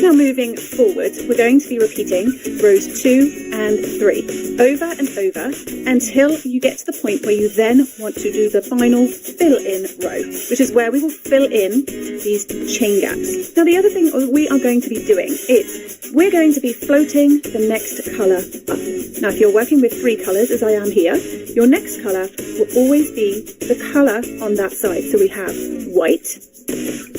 Now moving forward, we're going to be repeating rows 2 and 3 over and over until you get to the point where you then want to do the final fill-in row, which is where we will fill in these chain gaps. Now the other thing we are going to be doing is we're going to be floating the next colour up. Now if you're working with 3 colours, as I am here, your next colour will always be the colour on that side. So we have white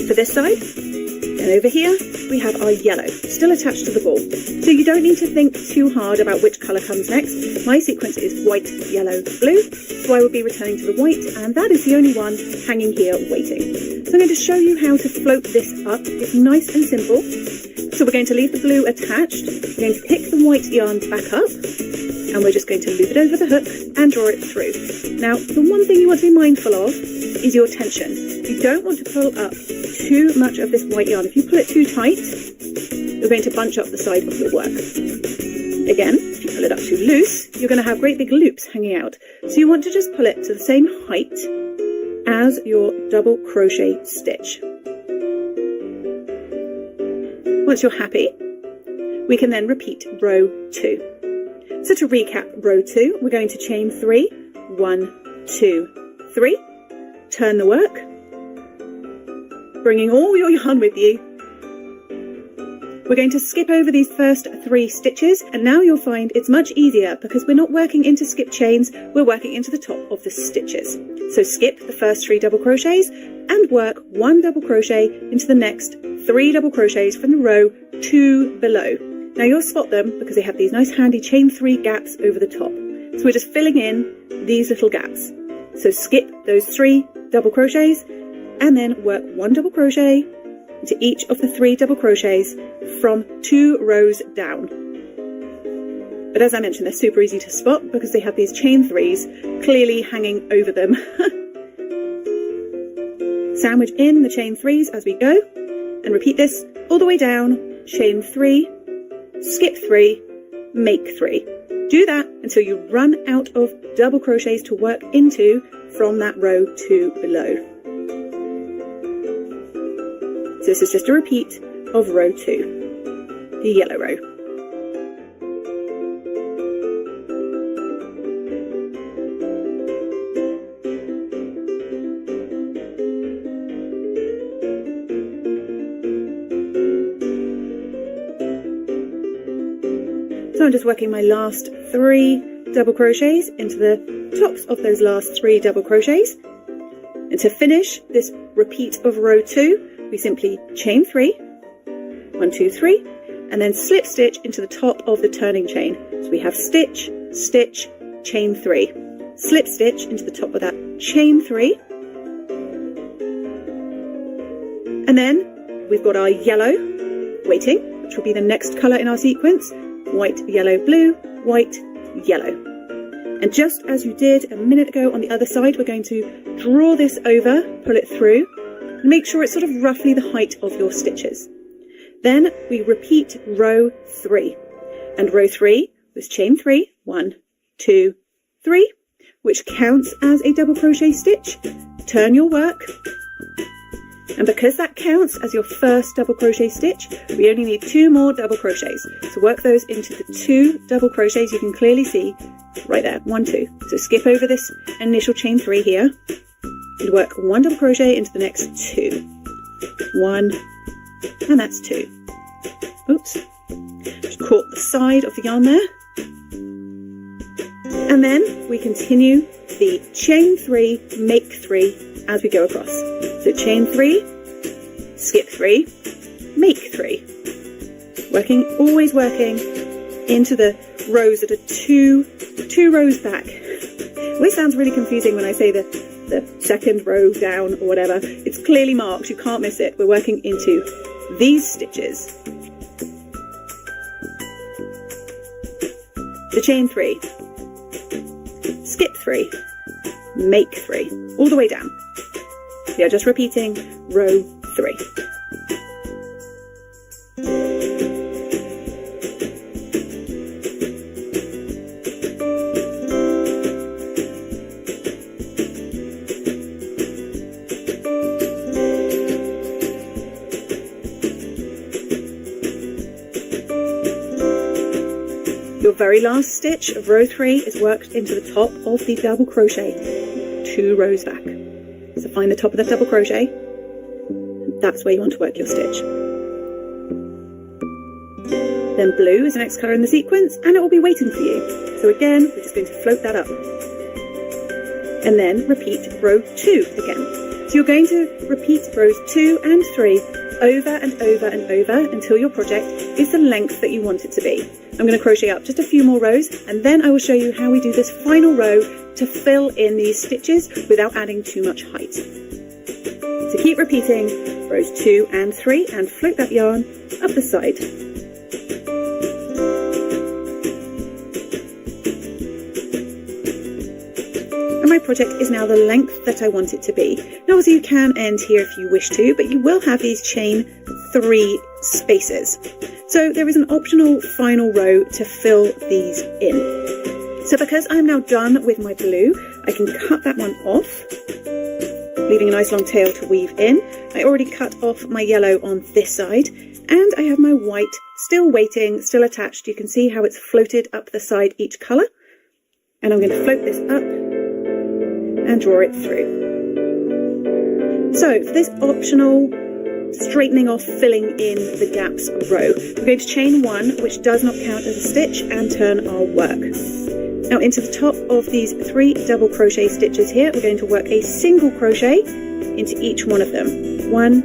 for this side, and over here we have our yellow, still attached to the ball. So you don't need to think too hard about which colour comes next. My sequence is white, yellow, blue, so I will be returning to the white, and that is the only one hanging here waiting. So I'm going to show you how to float this up. It's nice and simple. So we're going to leave the blue attached, we're going to pick the white yarn back up, and we're just going to loop it over the hook and draw it through. Now, the one thing you want to be mindful of is your tension. You don't want to pull up too much of this white yarn. If you pull it too tight, you're going to bunch up the side of your work. Again, if you pull it up too loose, you're going to have great big loops hanging out. So you want to just pull it to the same height as your double crochet stitch. Once you're happy, we can then repeat row 2. So to recap row 2, we're going to chain 3, 1, 2, 3, turn the work, bringing all your yarn with you. We're going to skip over these first 3 stitches, and now you'll find it's much easier because we're not working into skip chains, we're working into the top of the stitches. So skip the first 3 double crochets and work 1 double crochet into the next 3 double crochets from the row 2 below. Now you'll spot them because they have these nice handy chain 3 gaps over the top. So we're just filling in these little gaps. So skip those 3 double crochets and then work 1 double crochet into each of the 3 double crochets from 2 rows down. But as I mentioned, they're super easy to spot because they have these chain 3s clearly hanging over them. Sandwich in the chain 3s as we go and repeat this all the way down. Chain 3, skip 3, make 3. Do that until you run out of double crochets to work into from that row 2 below. So this is just a repeat of row 2, the yellow row. So I'm just working my last 3 double crochets into the tops of those last 3 double crochets. And to finish this repeat of row 2, we simply chain 3, 1, 2, 3, and then slip stitch into the top of the turning chain. So we have stitch, stitch, chain 3, slip stitch into the top of that chain 3, and then we've got our yellow waiting, which will be the next colour in our sequence. White, yellow, blue, white, yellow. And just as you did a minute ago on the other side, we're going to draw this over, pull it through, and make sure it's sort of roughly the height of your stitches. Then we repeat row 3. And row 3 was chain 3, 1, 2, 3, which counts as a double crochet stitch. Turn your work. And because that counts as your first double crochet stitch, we only need 2 more double crochets. So work those into the 2 double crochets you can clearly see right there, 1, 2. So skip over this initial chain 3 here and work 1 double crochet into the next 2. 1, and that's 2. Oops, just caught the side of the yarn there. And then we continue the chain 3, make 3 as we go across. So chain 3, skip 3, make 3. Always working into the rows that are two rows back. It always sounds really confusing when I say the second row down or whatever. It's clearly marked, you can't miss it. We're working into these stitches. The chain 3, skip 3, make 3, all the way down. We are just repeating row 3. Your very last stitch of row 3 is worked into the top of the double crochet, 2 rows back. So find the top of the double crochet, that's where you want to work your stitch. Then blue is the next colour in the sequence, and it will be waiting for you. So again, we're just going to float that up. And then repeat row 2 again. So you're going to repeat rows 2 and 3 over and over and over until your project is the length that you want it to be. I'm going to crochet up just a few more rows, and then I will show you how we do this final row to fill in these stitches without adding too much height. So keep repeating rows 2 and 3 and float that yarn up the side. And my project is now the length that I want it to be. Now obviously you can end here if you wish to, but you will have these chain 3 spaces. So there is an optional final row to fill these in. So because I'm now done with my blue, I can cut that one off, leaving a nice long tail to weave in. I already cut off my yellow on this side, and I have my white still waiting, still attached. You can see how it's floated up the side each colour. And I'm going to float this up and draw it through. So for this optional straightening off, filling in the gaps row. We're going to chain 1, which does not count as a stitch, and turn our work. Now into the top of these 3 double crochet stitches here, we're going to work a single crochet into each one of them. 1,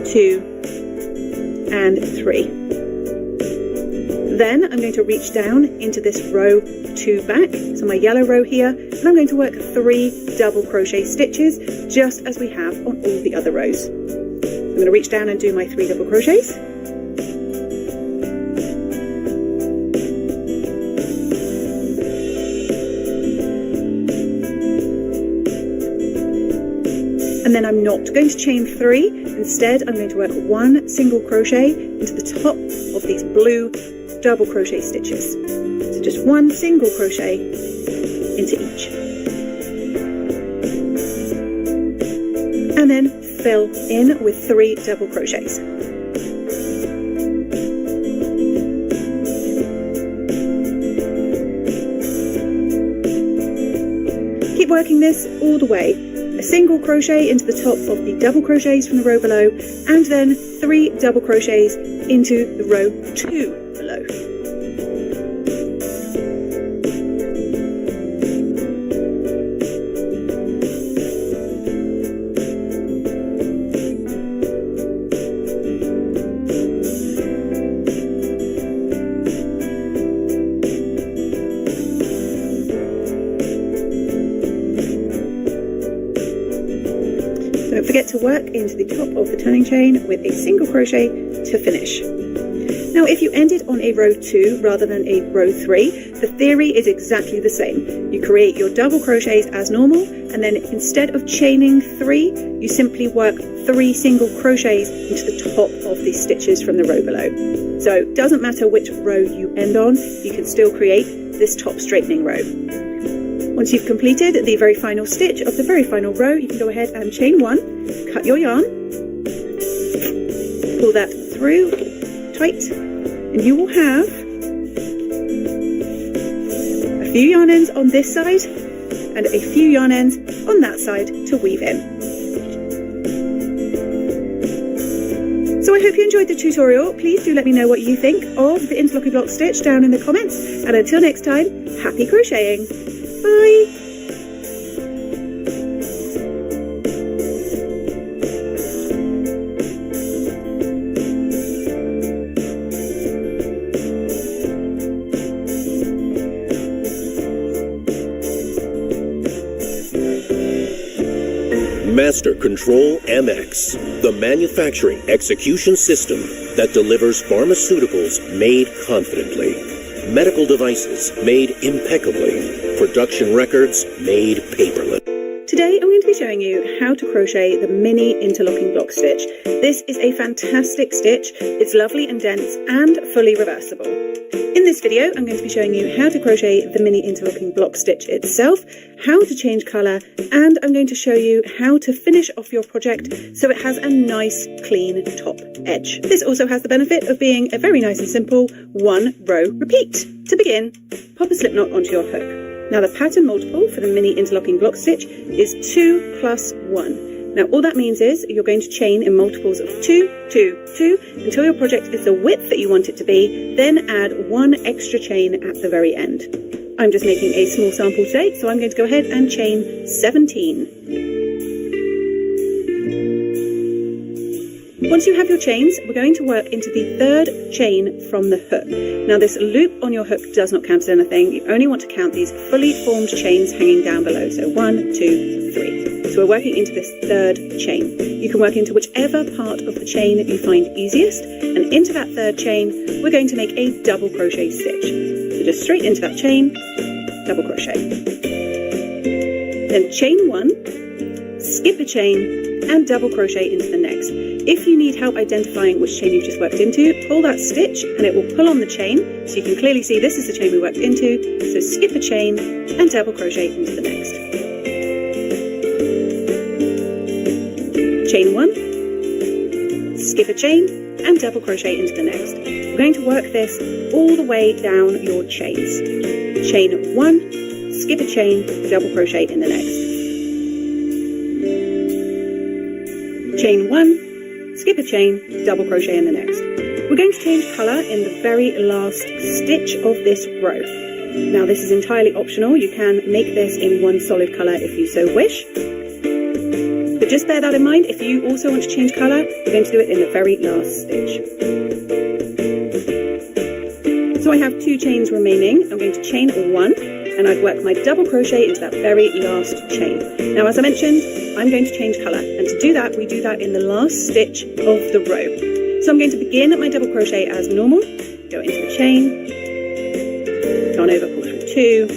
2, and 3. Then I'm going to reach down into this row 2 back, so my yellow row here, and I'm going to work 3 double crochet stitches, just as we have on all the other rows. I'm going to reach down and do my 3 double crochets. And then I'm not going to chain 3, instead I'm going to work 1 single crochet into the top of these blue double crochet stitches. So just 1 single crochet into each. And then fill in with 3 double crochets. Keep working this all the way. A single crochet into the top of the double crochets from the row below, and then 3 double crochets into the row 2 below. Don't forget to work into the top of the turning chain with a single crochet to finish. Now if you ended on a row 2 rather than a row 3, the theory is exactly the same. You create your double crochets as normal, and then instead of chaining 3, you simply work 3 single crochets into the top of the stitches from the row below. So it doesn't matter which row you end on, you can still create this top straightening row. Once you've completed the very final stitch of the very final row, you can go ahead and chain 1, cut your yarn, pull that through tight, and you will have a few yarn ends on this side and a few yarn ends on that side to weave in. So I hope you enjoyed the tutorial. Please do let me know what you think of the interlocking block stitch down in the comments, and until next time, happy crocheting! Bye!
Master Control MX, the manufacturing execution system that delivers pharmaceuticals made confidently, medical devices made impeccably, production records made paperless.
Today I'm going to be showing you how to crochet the mini interlocking block stitch. This is a fantastic stitch. It's lovely and dense and fully reversible. In this video I'm going to be showing you how to crochet the mini interlocking block stitch itself, how to change colour, and I'm going to show you how to finish off your project so it has a nice clean top edge. This also has the benefit of being a very nice and simple 1 row repeat. To begin, pop a slip knot onto your hook. Now the pattern multiple for the mini interlocking block stitch is 2 plus 1. Now all that means is you're going to chain in multiples of 2, 2, 2 until your project is the width that you want it to be, then add 1 extra chain at the very end. I'm just making a small sample today, so I'm going to go ahead and chain 17. Once you have your chains, we're going to work into the 3rd chain from the hook. Now this loop on your hook does not count as anything. You only want to count these fully formed chains hanging down below. So 1, 2, 3. So we're working into this 3rd chain. You can work into whichever part of the chain you find easiest, and into that 3rd chain we're going to make a double crochet stitch. So just straight into that chain, double crochet. Then chain 1, skip a chain, and double crochet into the next. If you need help identifying which chain you've just worked into, pull that stitch and it will pull on the chain, so you can clearly see this is the chain we worked into. So skip a chain and double crochet into the next. Chain 1, skip a chain, and double crochet into the next. We're going to work this all the way down your chains. Chain 1, skip a chain, double crochet in the next. Chain 1, skip skip a chain, double crochet in the next. We're going to change colour in the very last stitch of this row. Now this is entirely optional, you can make this in one solid colour if you so wish. But just bear that in mind, if you also want to change colour, we're going to do it in the very last stitch. So I have 2 chains remaining. I'm going to chain 1, and I've worked my double crochet into that very last chain. Now as I mentioned, I'm going to change colour, and to do that, we do that in the last stitch of the row. So I'm going to begin at my double crochet as normal, go into the chain, yarn over, pull through 2,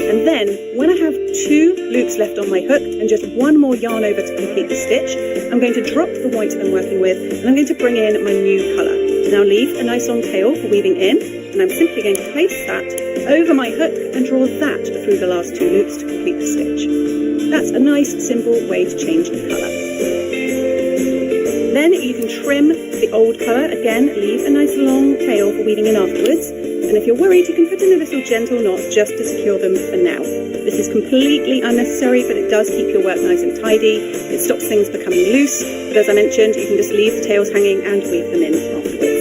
and then when I have 2 loops left on my hook and just 1 more yarn over to complete the stitch, I'm going to drop the white I'm working with, and I'm going to bring in my new colour. Now leave a nice long tail for weaving in, and I'm simply going to place that over my hook and draw that through the last 2 loops to complete the stitch. That's a nice simple way to change the colour. Then you can trim the old colour, again leave a nice long tail for weaving in afterwards, and if you're worried you can put in a little gentle knot just to secure them for now. This is completely unnecessary, but it does keep your work nice and tidy, it stops things becoming loose, but as I mentioned you can just leave the tails hanging and weave them in afterwards.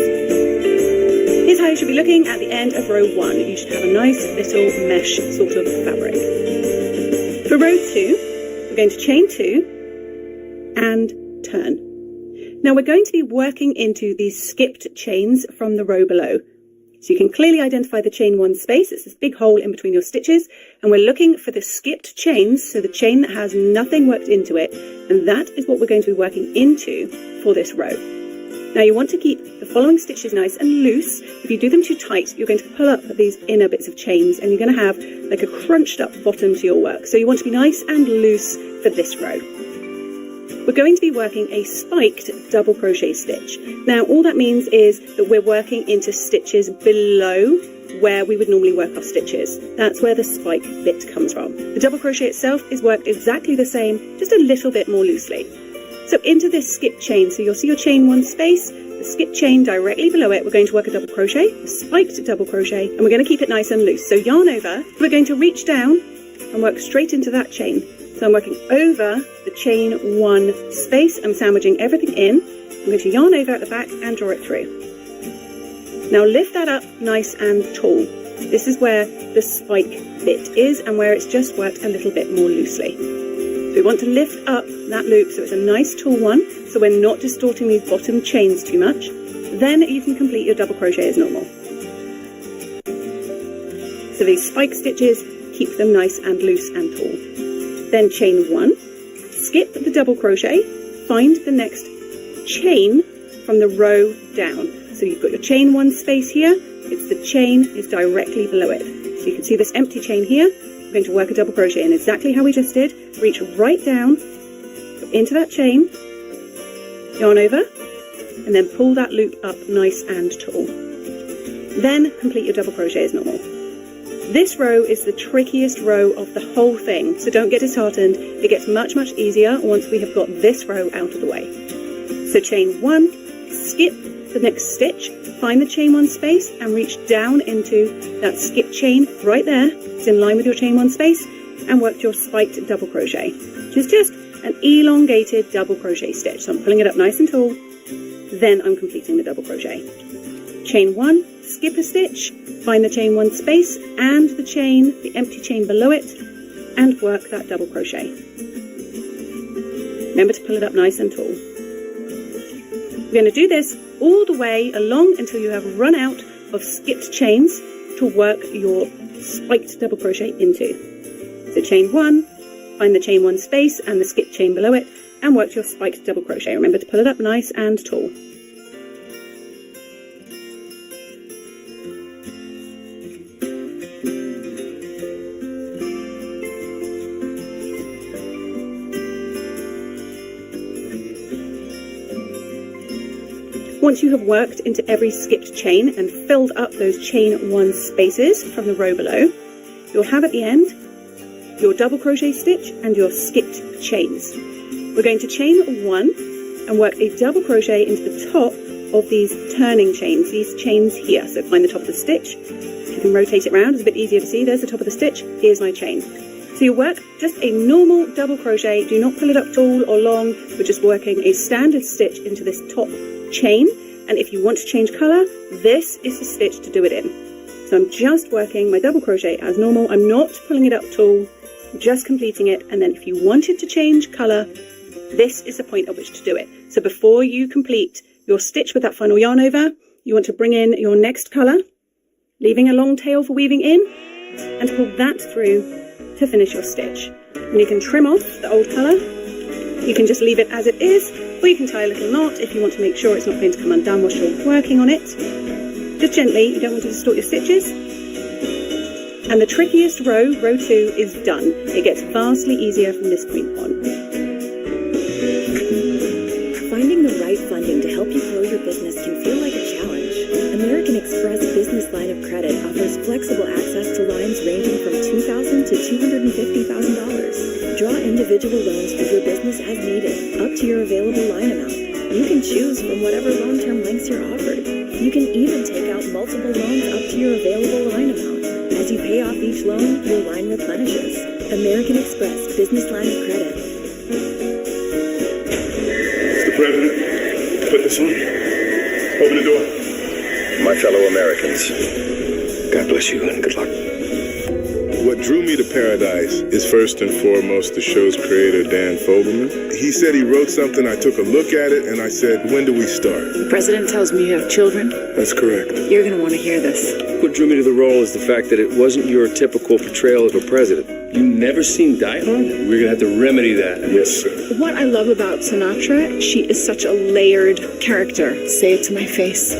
Here's how you should be looking at the end of row 1. You should have a nice little mesh sort of fabric. For row 2, we're going to chain 2 and turn. Now we're going to be working into these skipped chains from the row below. So you can clearly identify the chain 1 space, it's this big hole in between your stitches, and we're looking for the skipped chains, so the chain that has nothing worked into it, and that is what we're going to be working into for this row. Now you want to keep the following stitches nice and loose. If you do them too tight, you're going to pull up these inner bits of chains and you're going to have like a crunched up bottom to your work. So you want to be nice and loose for this row. We're going to be working a spiked double crochet stitch. Now all that means is that we're working into stitches below where we would normally work our stitches. That's where the spike bit comes from. The double crochet itself is worked exactly the same, just a little bit more loosely. So into this skip chain, so you'll see your chain 1 space, the skip chain directly below it, we're going to work a double crochet, a spiked double crochet, and we're going to keep it nice and loose. So yarn over, we're going to reach down and work straight into that chain. So I'm working over the chain 1 space, I'm sandwiching everything in, I'm going to yarn over at the back and draw it through. Now lift that up nice and tall. This is where the spike bit is and where it's just worked a little bit more loosely. So we want to lift up that loop so it's a nice tall one, so we're not distorting these bottom chains too much. Then you can complete your double crochet as normal. So these spike stitches, keep them nice and loose and tall. Then chain 1, skip the double crochet, find the next chain from the row down. So you've got your chain 1 space here, it's the chain is directly below it. So you can see this empty chain here. I'm going to work a double crochet in exactly how we just did. Reach right down into that chain, yarn over, and then pull that loop up nice and tall. Then complete your double crochet as normal. This row is the trickiest row of the whole thing, so don't get disheartened. It gets much, much easier once we have got this row out of the way. So chain 1, skip the next stitch, find the chain 1 space and reach down into that skip chain right there. It's in line with your chain 1 space, and work your spiked double crochet, which is just an elongated double crochet stitch. So I'm pulling it up nice and tall, then I'm completing the double crochet. Chain 1, skip a stitch, find the chain 1 space and the empty chain below it, and work that double crochet. Remember to pull it up nice and tall. We're going to do this all the way along until you have run out of skipped chains to work your spiked double crochet into. So chain 1, find the chain 1 space and the skipped chain below it, and work your spiked double crochet. Remember to pull it up nice and tall. Once you have worked into every skipped chain and filled up those chain 1 spaces from the row below, you'll have at the end your double crochet stitch and your skipped chains. We're going to chain 1 and work a double crochet into the top of these turning chains, these chains here. So find the top of the stitch. You can rotate it around, it's a bit easier to see. There's the top of the stitch, here's my chain. So you work just a normal double crochet. Do not pull it up tall or long. We're just working a standard stitch into this top chain. And if you want to change colour, this is the stitch to do it in. So I'm just working my double crochet as normal. I'm not pulling it up tall, just completing it. And then if you wanted to change colour, this is the point at which to do it. So before you complete your stitch with that final yarn over, you want to bring in your next colour, leaving a long tail for weaving in, and pull that through to finish your stitch. And you can trim off the old colour. You can just leave it as it is, or you can tie a little knot if you want to make sure it's not going to come undone whilst you're working on it. Just gently, you don't want to distort your stitches. And the trickiest row, row 2, is done. It gets vastly easier from this point on.
Finding the right funding to help you grow your business can feel like a challenge. American Express Business Line of Credit offers flexible access to lines ranging from $2,000 to $250,000. Draw individual loans for your business as needed, up to your available line amount. You can choose from whatever long-term lengths you're offered. You can even take out multiple loans up to your available line amount. As you pay off each loan, your line replenishes. American Express Business Line of Credit.
Mr. President, put this on. Open the door.
My fellow Americans, God bless you and good luck.
What drew me to Paradise is first and foremost the show's creator, Dan Fogelman. He said he wrote something, I took a look at it, and I said, when do we start?
The president tells me you have children.
That's correct.
You're going to want to hear this.
What drew me to the role is the fact that it wasn't your typical portrayal of a president. You never seen Die Hard? We're going to have to remedy that.
Yes, sir.
What I love about Sinatra, she is such a layered character. Say it to my face.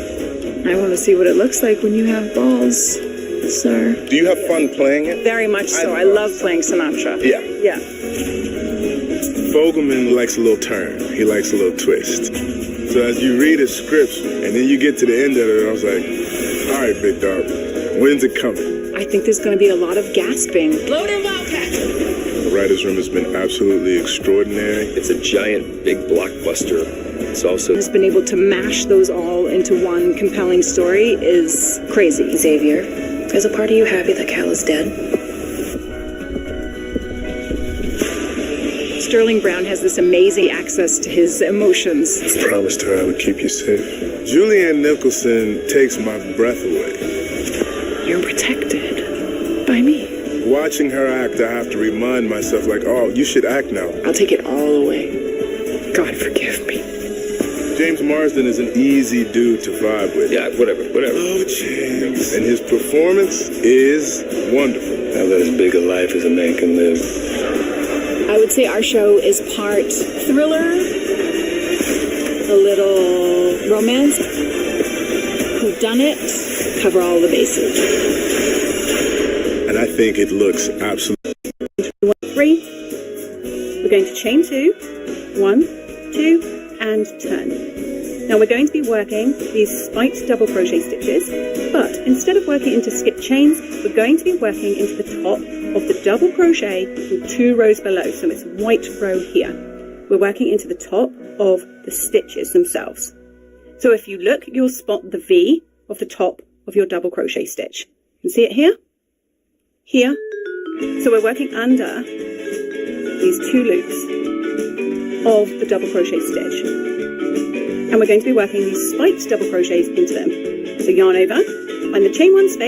I want to see what it looks like when you have balls, sir.
Do you have fun playing it?
Very much so. I love playing Sinatra.
Yeah.
Yeah.
Fogelman likes a little turn. He likes a little twist. So as you read his scripts, and then you get to the end of it, I was like, all right, big dog, when's it coming?
I think there's going to be a lot of gasping. Loaded Wildcat!
The writer's room has been absolutely extraordinary.
It's a giant, big blockbuster. It's also
Has been able to mash those all into one compelling story is crazy.
Xavier, is a part of you happy that Cal is dead?
Sterling Brown has this amazing access to his emotions.
I promised her I would keep you safe. Julianne Nicholson takes my breath away.
You're protected by me.
Watching her act, I have to remind myself, like, oh, you should act now.
I'll take it all away. God forgive me.
James Marsden is an easy dude to vibe with.
yeah, whatever.
Oh, James. And his performance is wonderful.
Now that as big a life as a man can live.
I would say our show is part thriller, a little romance, whodunit, cover all the bases.
And I think it looks absolutely...
3. We're going to chain 2. 1, 2, and turn. Now we're going to be working these spiked double crochet stitches, but instead of working into skip chains, we're going to be working into the top of the double crochet with 2 rows below. So it's white row here. We're working into the top of the stitches themselves. So if you look, you'll spot the V of the top of your double crochet stitch. You can see it here, here. So we're working under these 2 loops of the double crochet stitch. And we're going to be working these spiked double crochets into them. So yarn over, find the chain 1 space,